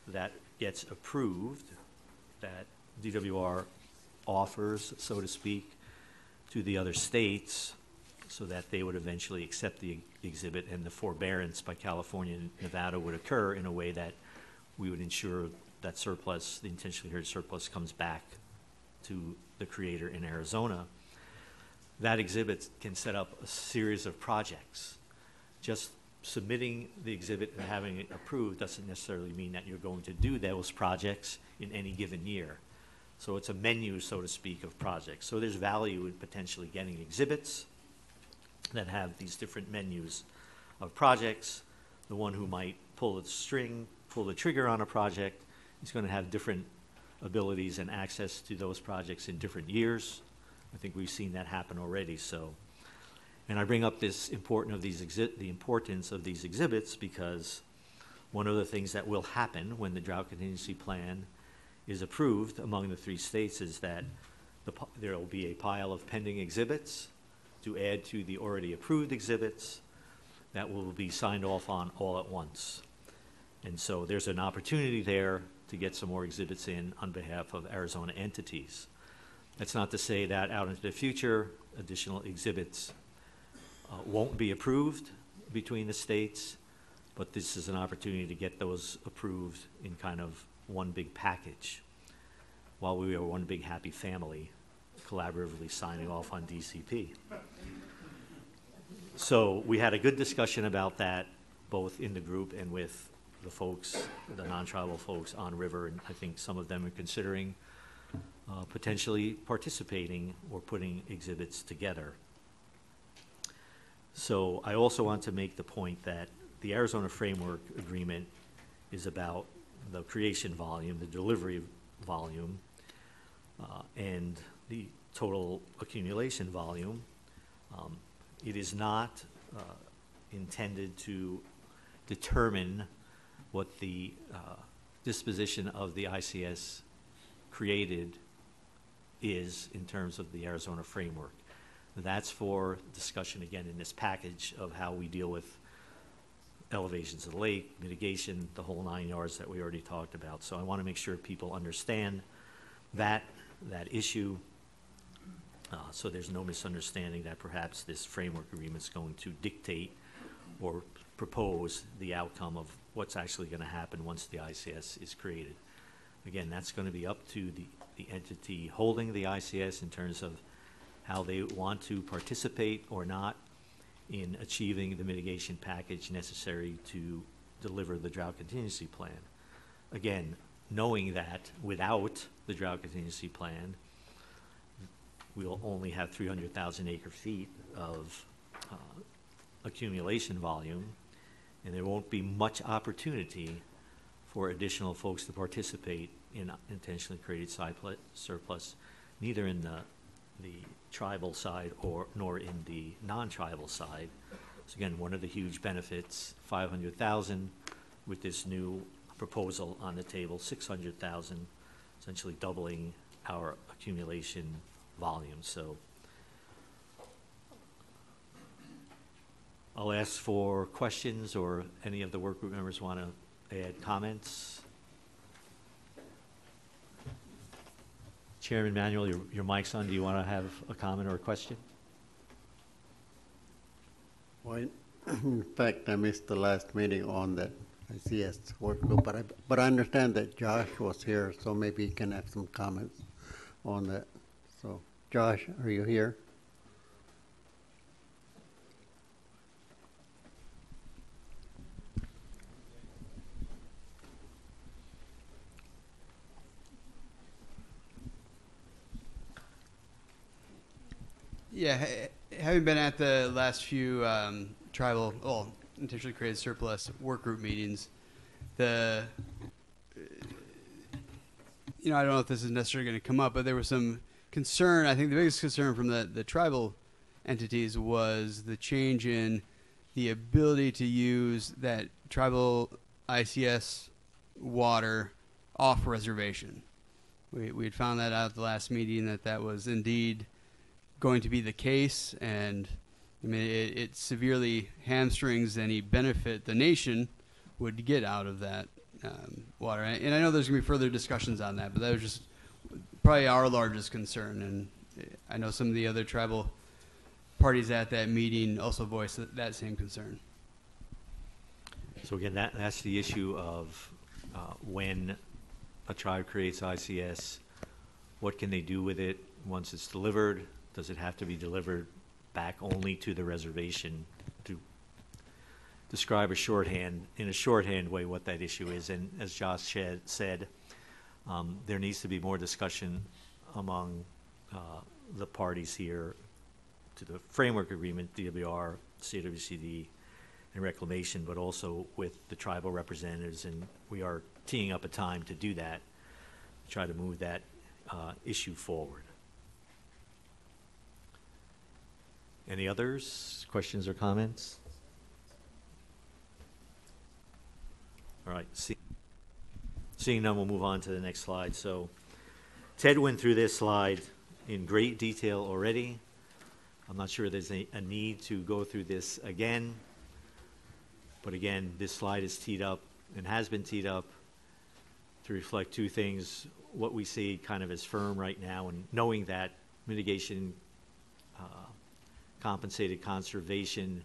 Speaker 2: that gets approved, that DWR offers, so to speak, to the other states so that they would eventually accept the exhibit, and the forbearance by California and Nevada would occur in a way that we would ensure that surplus, the intentionally herd surplus, comes back to the creator in Arizona. That exhibit can set up a series of projects. Just submitting the exhibit and having it approved doesn't necessarily mean that you're going to do those projects in any given year. So it's a menu, so to speak, of projects. So there's value in potentially getting exhibits that have these different menus of projects. The one who might pull the string, pull the trigger on a project is going to have different abilities and access to those projects in different years. I think we've seen that happen already. So, and I bring up this the importance of these exhibits because one of the things that will happen when the drought contingency plan is approved among the three states is that there will be a pile of pending exhibits to add to the already approved exhibits that will be signed off on all at once. And so there's an opportunity there to get some more exhibits in on behalf of Arizona entities. That's not to say that out into the future, additional exhibits won't be approved between the states, but this is an opportunity to get those approved in kind of one big package, while we are one big happy family collaboratively signing off on DCP. So we had a good discussion about that, both in the group and with the folks, the non-tribal folks on River, and I think some of them are considering potentially participating or putting exhibits together. So I also want to make the point that the Arizona Framework Agreement is about the creation volume, the delivery volume, and the total accumulation volume. It is not intended to determine what the disposition of the ICS created is in terms of the Arizona framework. That's for discussion again in this package of how we deal with elevations of the lake, mitigation, the whole 9 yards that we already talked about. So I want to make sure people understand that issue, so there's no misunderstanding that perhaps this framework agreement is going to dictate or propose the outcome of what's actually going to happen once the ICS is created. Again, that's going to be up to the entity holding the ICS in terms of how they want to participate or not in achieving the mitigation package necessary to deliver the drought contingency plan. Again, knowing that without the drought contingency plan, we'll only have 300,000 acre feet of accumulation volume, and there won't be much opportunity for additional folks to participate in intentionally created surplus, neither in the tribal side nor in the non-tribal side. So again, one of the huge benefits, 500,000 with this new proposal on the table, 600,000, essentially doubling our accumulation volume. So I'll ask for questions, or any of the work group members want to add comments. Chairman Manuel, your mic's on. Do you want to have a comment or a question?
Speaker 8: Well, in fact, I missed the last meeting on that ICS work group, but I understand that Josh was here, so maybe he can have some comments on that. So, Josh, are you here?
Speaker 20: Yeah, having been at the last few tribal, intentionally created surplus work group meetings, I don't know if this is necessarily going to come up, but there was some concern. I think the biggest concern from the tribal entities was the change in the ability to use that tribal ICS water off reservation. We had found that out at the last meeting, that was indeed going to be the case, and I mean it severely hamstrings any benefit the nation would get out of that water. And I know there's going to be further discussions on that, but that was just probably our largest concern. And I know some of the other tribal parties at that meeting also voiced that same concern.
Speaker 2: So again, that's the issue of when a tribe creates ICS, what can they do with it once it's delivered? Does it have to be delivered back only to the reservation? To describe in a shorthand way what that issue is. And as Josh said, there needs to be more discussion among the parties here to the framework agreement, DWR, CWCD, and Reclamation, but also with the tribal representatives. And we are teeing up a time to do that, try to move that issue forward. Any others? Questions or comments? All right. Seeing none, we'll move on to the next slide. So Ted went through this slide in great detail already. I'm not sure there's a need to go through this again. But again, this slide is teed up and has been teed up to reflect two things: what we see kind of as firm right now, and knowing that mitigation compensated conservation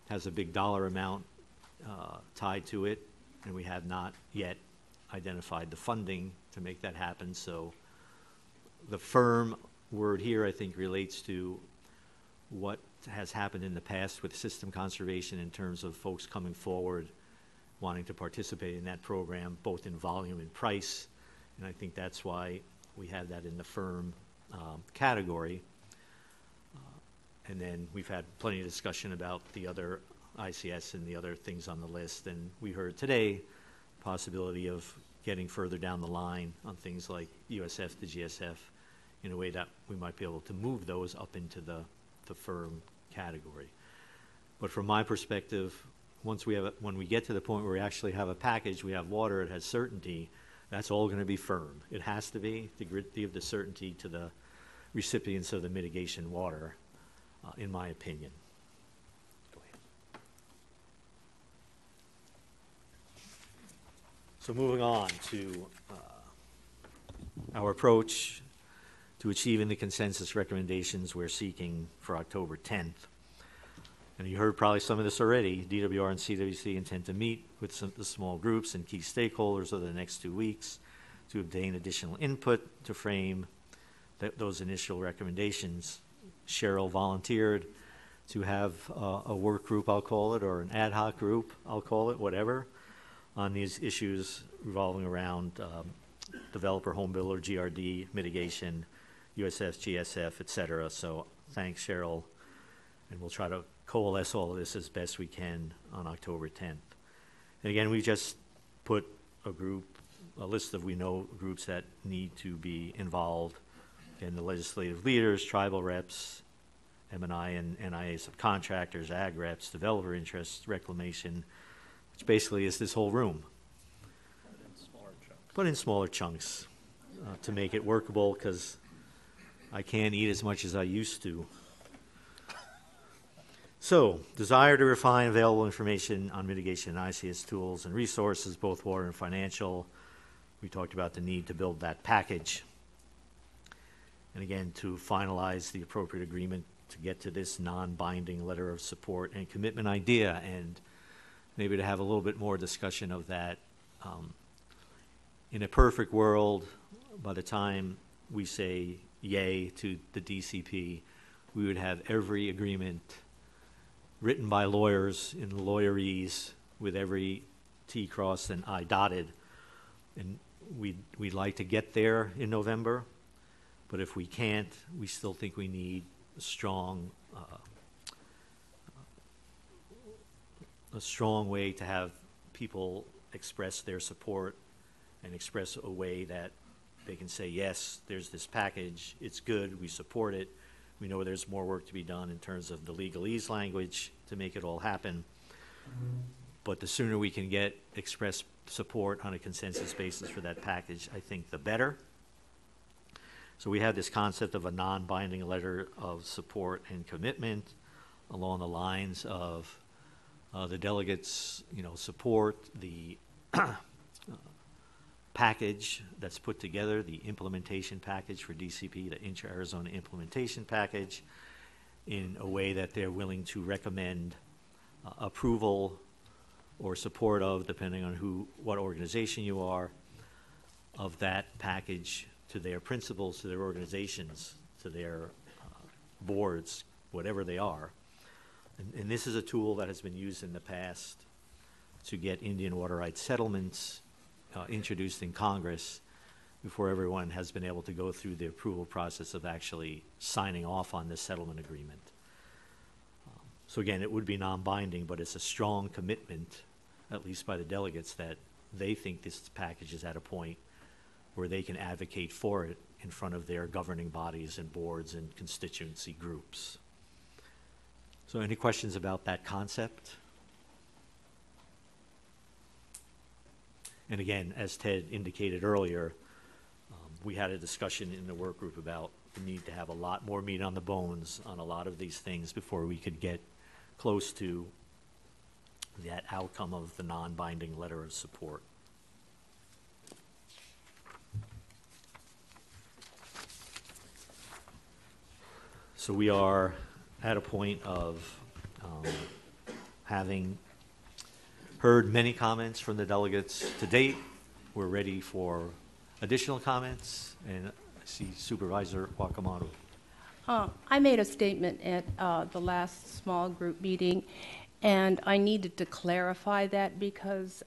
Speaker 2: has a big dollar amount tied to it, and we have not yet identified the funding to make that happen. So the firm word here, I think, relates to what has happened in the past with system conservation in terms of folks coming forward wanting to participate in that program, both in volume and price. And I think that's why we have that in the firm category. And then we've had plenty of discussion about the other ICS and the other things on the list. And we heard today possibility of getting further down the line on things like USF to GSF in a way that we might be able to move those up into the firm category. But from my perspective, when we get to the point where we actually have a package, we have water, it has certainty, that's all going to be firm. It has to be to give the certainty to the recipients of the mitigation water, in my opinion. Go ahead. So moving on to our approach to achieving the consensus recommendations we're seeking for October 10th. And you heard probably some of this already. DWR and CWC intend to meet with the small groups and key stakeholders over the next 2 weeks to obtain additional input to frame those initial recommendations. Cheryl volunteered to have a work group, I'll call it, or an ad hoc group, I'll call it, whatever, on these issues revolving around developer, home builder, GRD, mitigation, USF, GSF, et cetera. So thanks, Cheryl. And we'll try to coalesce all of this as best we can on October 10th. And again, we just put a list of groups that need to be involved. Again, the legislative leaders, tribal reps, M&I and NIA subcontractors, ag reps, developer interests, reclamation, which basically is this whole room. But in smaller chunks to make it workable, because I can't eat as much as I used to. So, desire to refine available information on mitigation and ICS tools and resources, both water and financial. We talked about the need to build that package. And again, to finalize the appropriate agreement to get to this non-binding letter of support and commitment idea, and maybe to have a little bit more discussion of that. In a perfect world, by the time we say yay to the DCP, we would have every agreement written by lawyers in lawyerese with every T crossed and I dotted. And we'd like to get there in November, but if we can't, we still think we need a strong way to have people express their support and express a way that they can say, yes, there's this package, it's good, we support it. We know there's more work to be done in terms of the legalese language to make it all happen. But the sooner we can get express support on a consensus basis for that package, I think the better. So we have this concept of a non-binding letter of support and commitment along the lines of the delegates, support the package that's put together, the implementation package for DCP, the Intra-Arizona implementation package, in a way that they're willing to recommend approval or support of, depending on what organization you are, of that package to their principals, to their organizations, to their boards, whatever they are. And this is a tool that has been used in the past to get Indian water rights settlements introduced in Congress before everyone has been able to go through the approval process of actually signing off on this settlement agreement. So again, it would be non-binding, but it's a strong commitment, at least by the delegates, that they think this package is at a point where they can advocate for it in front of their governing bodies and boards and constituency groups. So any questions about that concept? And again, as Ted indicated earlier, we had a discussion in the work group about the need to have a lot more meat on the bones on a lot of these things before we could get close to that outcome of the non-binding letter of support. So we are at a point of having heard many comments from the delegates to date. We're ready for additional comments, and I see Supervisor Wakamoto.
Speaker 5: I made a statement at the last small group meeting, and I needed to clarify that because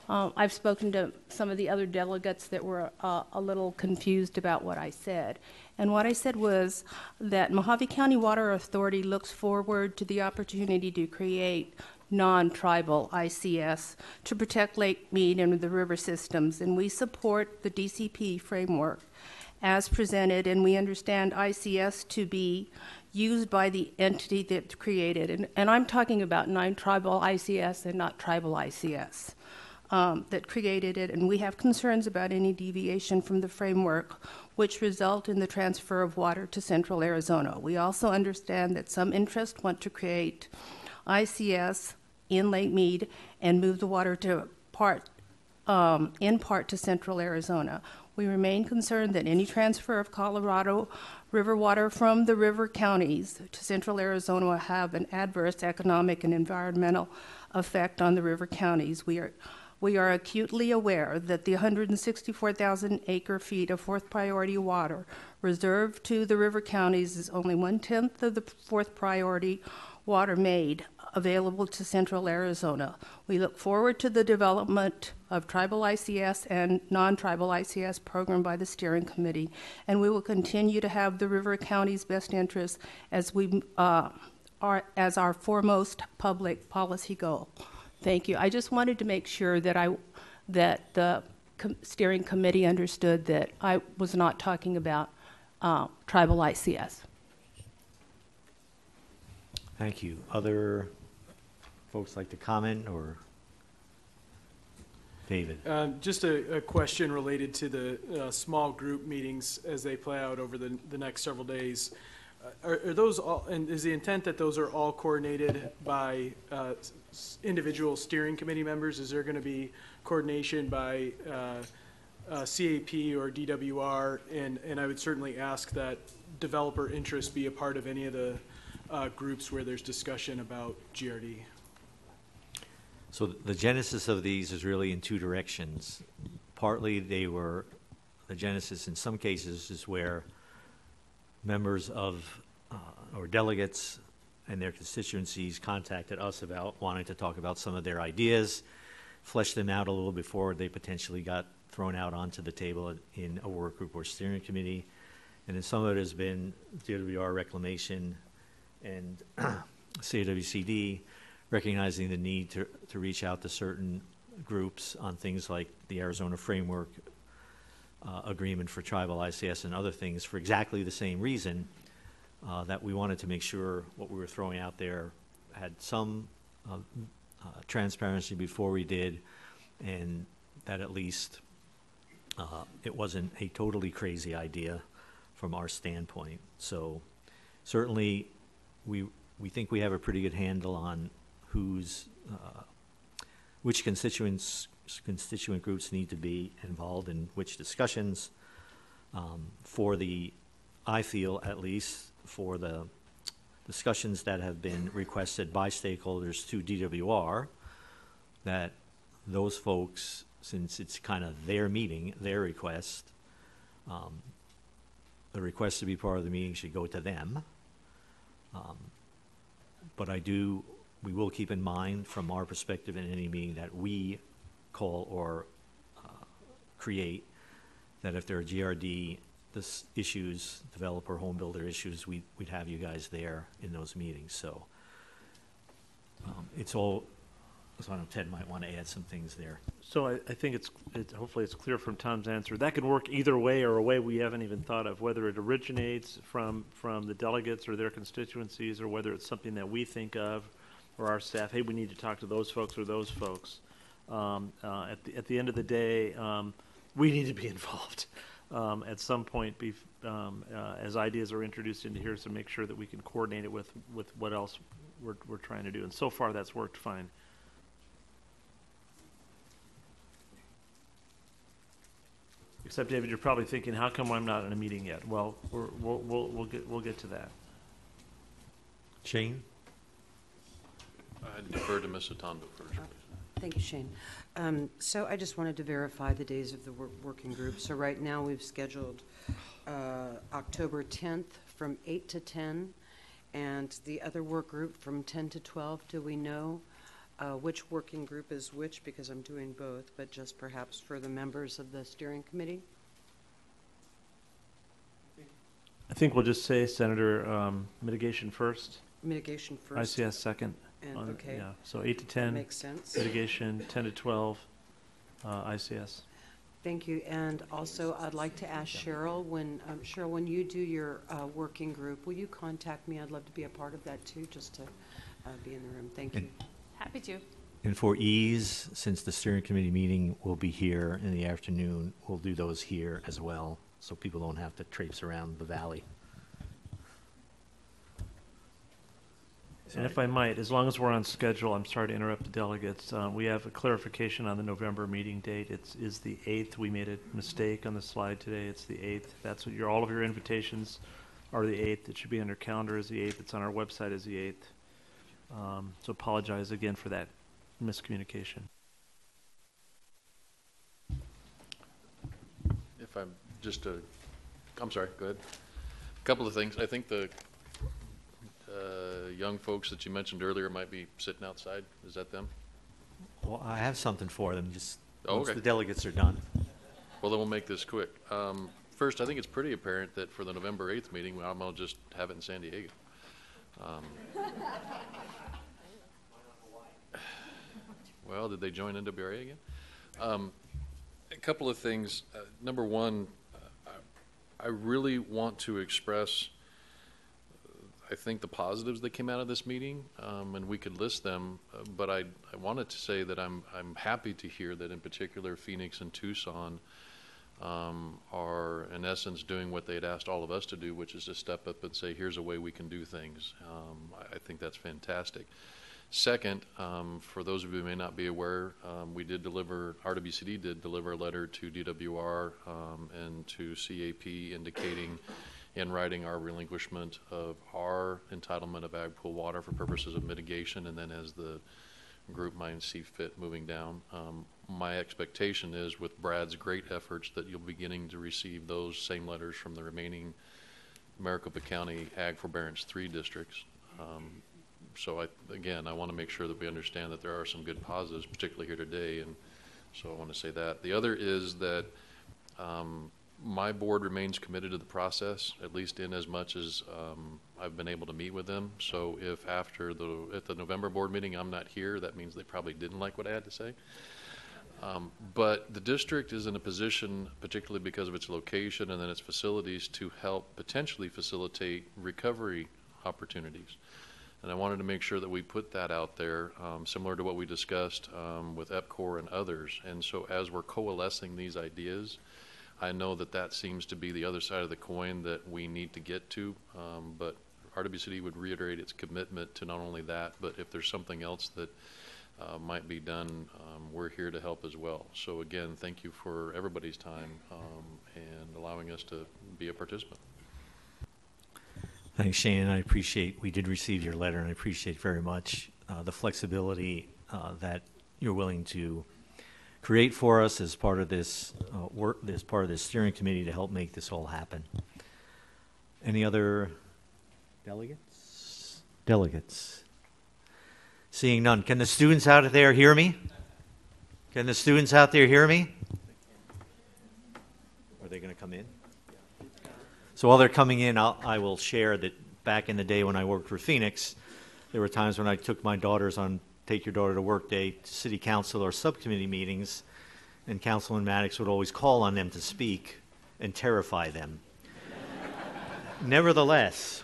Speaker 5: I've spoken to some of the other delegates that were a little confused about what I said. And what I said was that Mojave County Water Authority looks forward to the opportunity to create non-tribal ICS to protect Lake Mead and the river systems, and we support the DCP framework as presented, and we understand ICS to be used by the entity that created, and I'm talking about non-tribal ICS and not tribal ICS, that created it, and we have concerns about any deviation from the framework which result in the transfer of water to central Arizona. We also understand that some interests want to create ICS in Lake Mead and move the water to in part to central Arizona. We remain concerned that any transfer of Colorado River water from the river counties to central Arizona will have an adverse economic and environmental effect on the river counties. We are acutely aware that the 164,000 acre feet of fourth priority water reserved to the river counties is only 1/10 of the fourth priority water made available to central Arizona. We look forward to the development of tribal ICS and non-tribal ICS program by the steering committee, and we will continue to have the river county's best interests as as our foremost public policy goal. Thank you. I just wanted to make sure that the steering committee understood that I was not talking about tribal ICS.
Speaker 2: Thank you. Other folks like to comment, or David?
Speaker 11: Just a question related to the small group meetings as they play out over the next several days. Are those all, and is the intent that those are all coordinated by individual steering committee members? Is there going to be coordination by CAP or DWR? And I would certainly ask that developer interest be a part of any of the groups where there's discussion about GRD.
Speaker 2: So the genesis of these is really in two directions. Partly the genesis in some cases is where members of or delegates and their constituencies contacted us about wanting to talk about some of their ideas, flesh them out a little before they potentially got thrown out onto the table in a work group or steering committee. And then some of it has been DWR reclamation and CAWCD recognizing the need to reach out to certain groups on things like the Arizona Framework Agreement for Tribal ICS and other things for exactly the same reason, that we wanted to make sure what we were throwing out there had some transparency before we did, and that at least it wasn't a totally crazy idea from our standpoint. So certainly we think we have a pretty good handle on which constituent groups need to be involved in which discussions. I feel at least for the discussions that have been requested by stakeholders to DWR, that those folks, since it's kind of their meeting, their request, the request to be part of the meeting should go to them. But we will keep in mind from our perspective in any meeting that we call or create, that if there are GRD issues, developer home builder issues, we'd have you guys there in those meetings. So it's all, so I know Ted might want to add some things there.
Speaker 4: So I think hopefully it's clear from Tom's answer. That can work either way, or a way we haven't even thought of, whether it originates from the delegates or their constituencies, or whether it's something that we think of, or our staff, hey, we need to talk to those folks or those folks. At the end of the day, we need to be involved at some point as ideas are introduced into here, to make sure that we can coordinate it with what else we're trying to do. And so far, that's worked fine. Except, David, you're probably thinking, how come I'm not in a meeting yet? Well, we'll get to that.
Speaker 2: Shane?
Speaker 16: I defer to Ms. Otondo first.
Speaker 3: Thank you, Shane. So I just wanted to verify the days of the working group. So right now, we've scheduled October 10th from 8 to 10, and the other work group from 10 to 12. Do we know which working group is which? Because I'm doing both, but just perhaps for the members of the steering committee.
Speaker 4: I think we'll just say, Senator, mitigation first,
Speaker 3: Mitigation first.
Speaker 4: ICS second.
Speaker 3: And, okay.
Speaker 4: Yeah, so 8 to 10.
Speaker 3: Makes sense.
Speaker 4: Mitigation, 10 to 12, ICS.
Speaker 3: Thank you. And also, I'd like to ask Cheryl, when you do your working group, will you contact me? I'd love to be a part of that too, just to be in the room. Thank you.
Speaker 10: Happy to.
Speaker 2: And for ease, since the steering committee meeting will be here in the afternoon, we'll do those here as well, so people don't have to traipse around the valley.
Speaker 4: And if I might, as long as we're on schedule, I'm sorry to interrupt the delegates. We have a clarification on the November meeting date. Is the 8th. We made a mistake on the slide today. It's the 8th. That's what all of your invitations are the 8th. It should be on your calendar as the 8th. It's on our website as the 8th. So apologize again for that miscommunication.
Speaker 16: If I'm I'm sorry, go ahead. A couple of things. I think the young folks that you mentioned earlier might be sitting outside. Is that them?
Speaker 2: Well, I have something for them, just
Speaker 16: Oh,
Speaker 2: once
Speaker 16: okay.
Speaker 2: the delegates are done.
Speaker 16: Well, then we'll make this quick. First, I think it's pretty apparent that for the November 8th meeting, I'm going to just have it in San Diego. Well, did they join NWRA again? A couple of things. Number one, I really want to express, I think, the positives that came out of this meeting, and we could list them, but I wanted to say that I'm happy to hear that in particular Phoenix and Tucson are in essence doing what they had asked all of us to do, which is to step up and say, here's a way we can do things. I think that's fantastic. Second, for those of you who may not be aware, RWCD did deliver a letter to DWR and to CAP indicating in writing our relinquishment of our entitlement of ag pool water for purposes of mitigation, and then as the group might see fit moving down. My expectation is, with Brad's great efforts, that you'll be beginning to receive those same letters from the remaining Maricopa County Ag Forbearance 3 districts. So again, I want to make sure that we understand that there are some good positives, particularly here today, and so I want to say that. The other is that my board remains committed to the process, at least in as much as I've been able to meet with them. So if at the November board meeting I'm not here, that means they probably didn't like what I had to say. But the district is in a position, particularly because of its location and then its facilities, to help potentially facilitate recovery opportunities. And I wanted to make sure that we put that out there, similar to what we discussed with EPCOR and others. And so as we're coalescing these ideas, I know that that seems to be the other side of the coin that we need to get to, but RWCD would reiterate its commitment to not only that, but if there's something else that might be done, we're here to help as well. So again, thank you for everybody's time and allowing us to be a participant.
Speaker 2: Thanks, Shane. We did receive your letter, and I appreciate very much the flexibility that you're willing to create for us as part of this work, as part of this steering committee to help make this all happen. Any other delegates? Delegates. Seeing none. Can the students out there hear me? Can the students out there hear me? Are they going to come in? So while they're coming in, I will share that back in the day when I worked for Phoenix, there were times when I took my daughters on Take Your Daughter to Work Day to city council or subcommittee meetings, and Councilman Maddox would always call on them to speak and terrify them. Nevertheless,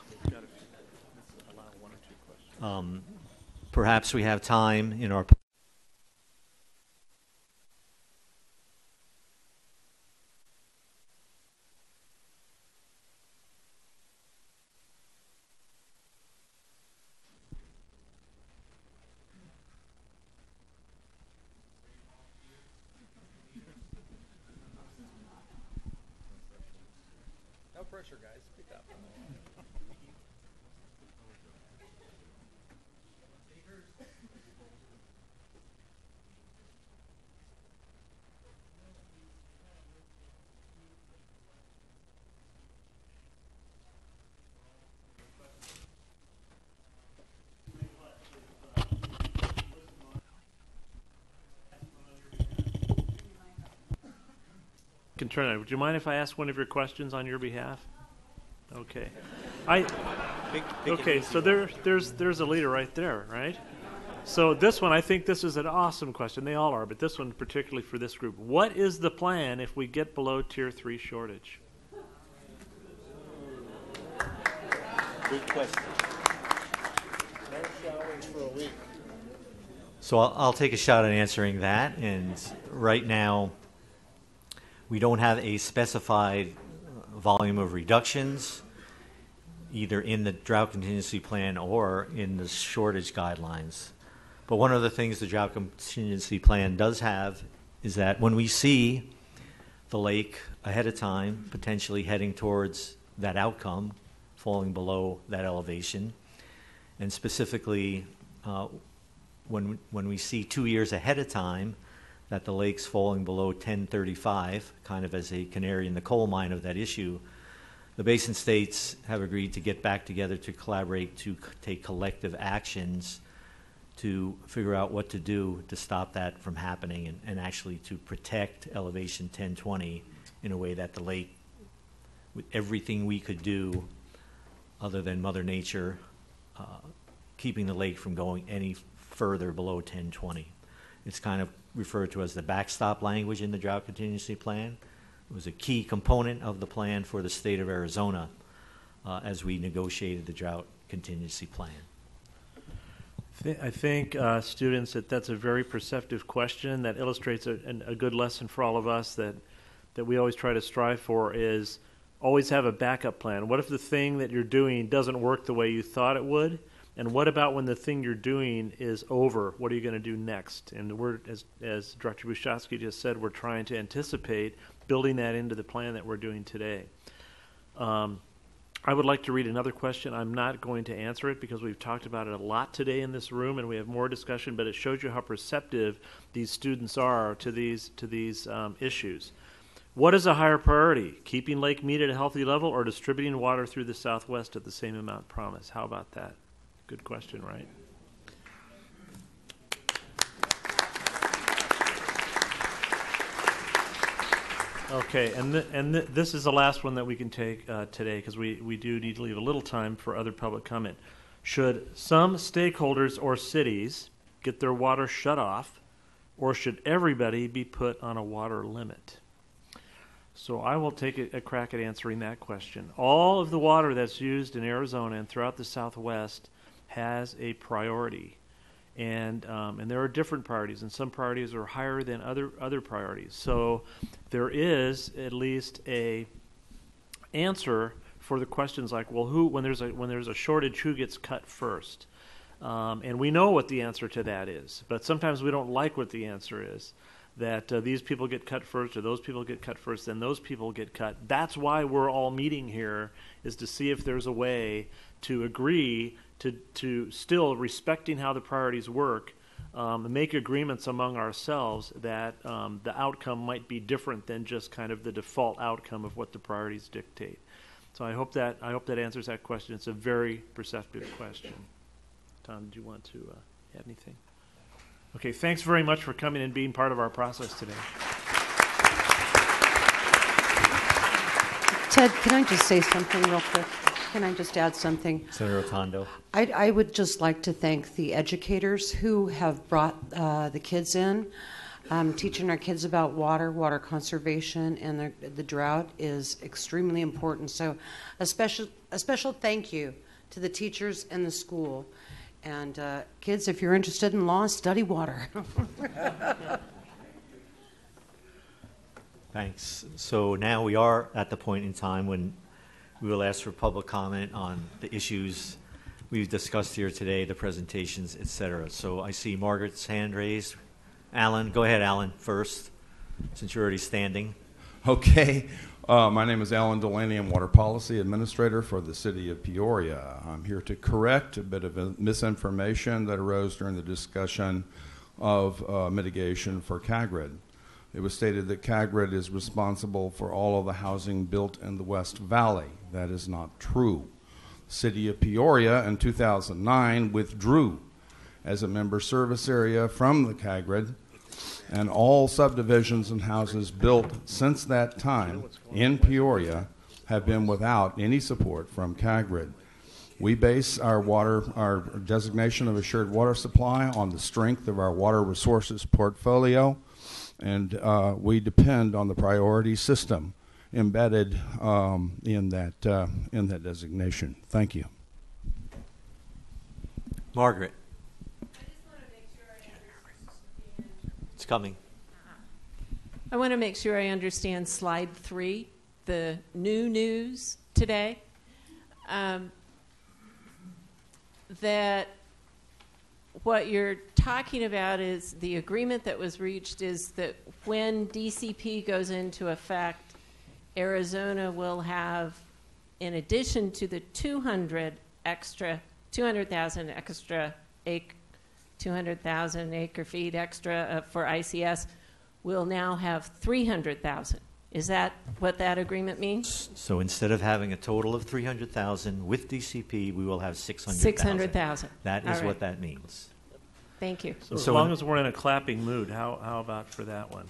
Speaker 2: perhaps we have time in our
Speaker 19: No pressure, guys. Speak up.
Speaker 4: can turn it. Would you mind if I ask one of your questions on your behalf? Okay. Okay, so there's a leader right there, right? So this one, I think this is an awesome question. They all are, but this one particularly for this group. What is the plan if we get below Tier 3 shortage?
Speaker 2: Good question.
Speaker 29: No showers for a week.
Speaker 2: So I'll take a shot at answering that. And right now, we don't have a specified volume of reductions, either in the drought contingency plan or in the shortage guidelines. But one of the things the drought contingency plan does have is that when we see the lake ahead of time, potentially heading towards that outcome, falling below that elevation, and specifically when we see 2 years ahead of time that the lake's falling below 1035, kind of as a canary in the coal mine of that issue, the basin states have agreed to get back together to collaborate to take collective actions to figure out what to do to stop that from happening and actually to protect elevation 1020 in a way that the lake, with everything we could do other than Mother Nature, keeping the lake from going any further below 1020. It's kind of referred to as the backstop language in the drought contingency plan. It was a key component of the plan for the state of Arizona as we negotiated the drought contingency plan.
Speaker 4: I think, students, that's a very perceptive question that illustrates a good lesson for all of us that we always try to strive for is always have a backup plan. What if the thing that you're doing doesn't work the way you thought it would? And what about when the thing you're doing is over? What are you going to do next? And we're, as Director Bushowski just said, we're trying to anticipate building that into the plan that we're doing today. I would like to read another question. I'm not going to answer it because we've talked about it a lot today in this room and we have more discussion, but it shows you how perceptive these students are to these issues. What is a higher priority, keeping Lake Mead at a healthy level or distributing water through the Southwest at the same amount promised? How about that? Good question, right? Okay, and this is the last one that we can take today because we do need to leave a little time for other public comment. Should some stakeholders or cities get their water shut off, or should everybody be put on a water limit? So I will take a crack at answering that question. All of the water that's used in Arizona and throughout the Southwest has a priority. And there are different priorities, and some priorities are higher than other priorities. So there is at least a answer for the questions like, well, when there's a shortage, who gets cut first? And we know what the answer to that is, but sometimes we don't like what the answer is. That these people get cut first, or those people get cut first, then those people get cut. That's why we're all meeting here, is to see if there's a way to agree to still respecting how the priorities work, make agreements among ourselves that the outcome might be different than just kind of the default outcome of what the priorities dictate. So I hope that answers that question. It's a very perceptive question. Tom, did you want to add anything? Okay, thanks very much for coming and being part of our process today.
Speaker 3: Ted, can I just say something real quick? Can I just add something?
Speaker 2: Senator Rotondo.
Speaker 3: I would just like to thank the educators who have brought the kids in. Teaching our kids about water conservation, and the drought is extremely important. So a special thank you to the teachers and the school. And kids, if you're interested in law, study water.
Speaker 2: Thanks. So now we are at the point in time when we will ask for public comment on the issues we've discussed here today, the presentations, etc. So I see Margaret's hand raised. Alan, go ahead, Alan, first, since you're already standing.
Speaker 1: Okay. My name is Alan Delaney. I'm Water Policy Administrator for the City of Peoria. I'm here to correct a bit of misinformation that arose during the discussion of mitigation for CAGRID. It was stated that CAGRID is responsible for all of the housing built in the West Valley. That is not true. The City of Peoria in 2009 withdrew as a member service area from the CAGRID and all subdivisions and houses built since that time in Peoria have been without any support from CAGRID. We base our designation of assured water supply on the strength of our water resources portfolio, and we depend on the priority system embedded in that designation. Thank you.
Speaker 2: Margaret. It's coming.
Speaker 9: I want to make sure I understand slide 3, the new news today. That what you're talking about is the agreement that was reached is that when DCP goes into effect, Arizona will have, in addition to the 200,000 extra 200,000 acre feet extra for ICS, will now have 300,000. Is that what that agreement means?
Speaker 2: So instead of having a total of 300,000 with DCP, we will have 600,000.
Speaker 9: 600,000.
Speaker 2: That is
Speaker 9: All right.
Speaker 2: what that means.
Speaker 9: Thank you.
Speaker 4: So as long as we're in a clapping mood, how about for that one?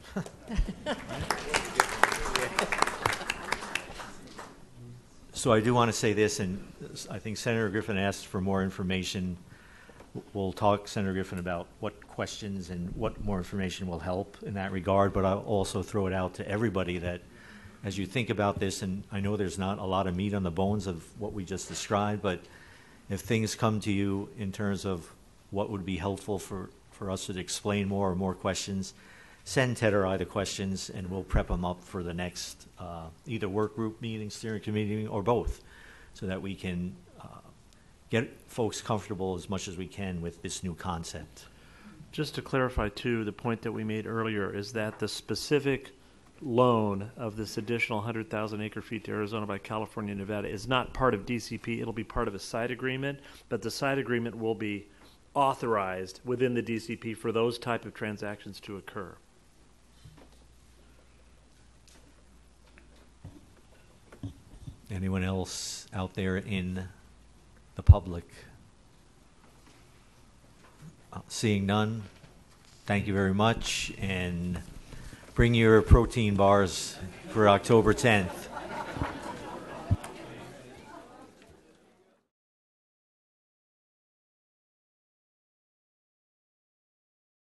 Speaker 2: So I do want to say this, and I think Senator Griffin asked for more information. We'll talk, Senator Griffin, about what questions and what more information will help in that regard, but I'll also throw it out to everybody that as you think about this, and I know there's not a lot of meat on the bones of what we just described, but if things come to you in terms of what would be helpful for us to explain more or more questions, send Ted or I the questions, and we'll prep them up for the next either work group meeting, steering committee meeting, or both, so that we can get folks comfortable as much as we can with this new concept.
Speaker 4: Just to clarify, too, the point that we made earlier is that the specific loan of this additional 100,000 acre feet to Arizona by California and Nevada is not part of DCP. It'll be part of a side agreement, but the side agreement will be authorized within the DCP for those type of transactions to occur.
Speaker 2: Anyone else out there in the public? Seeing none, thank you very much, and bring your protein bars for October 10th.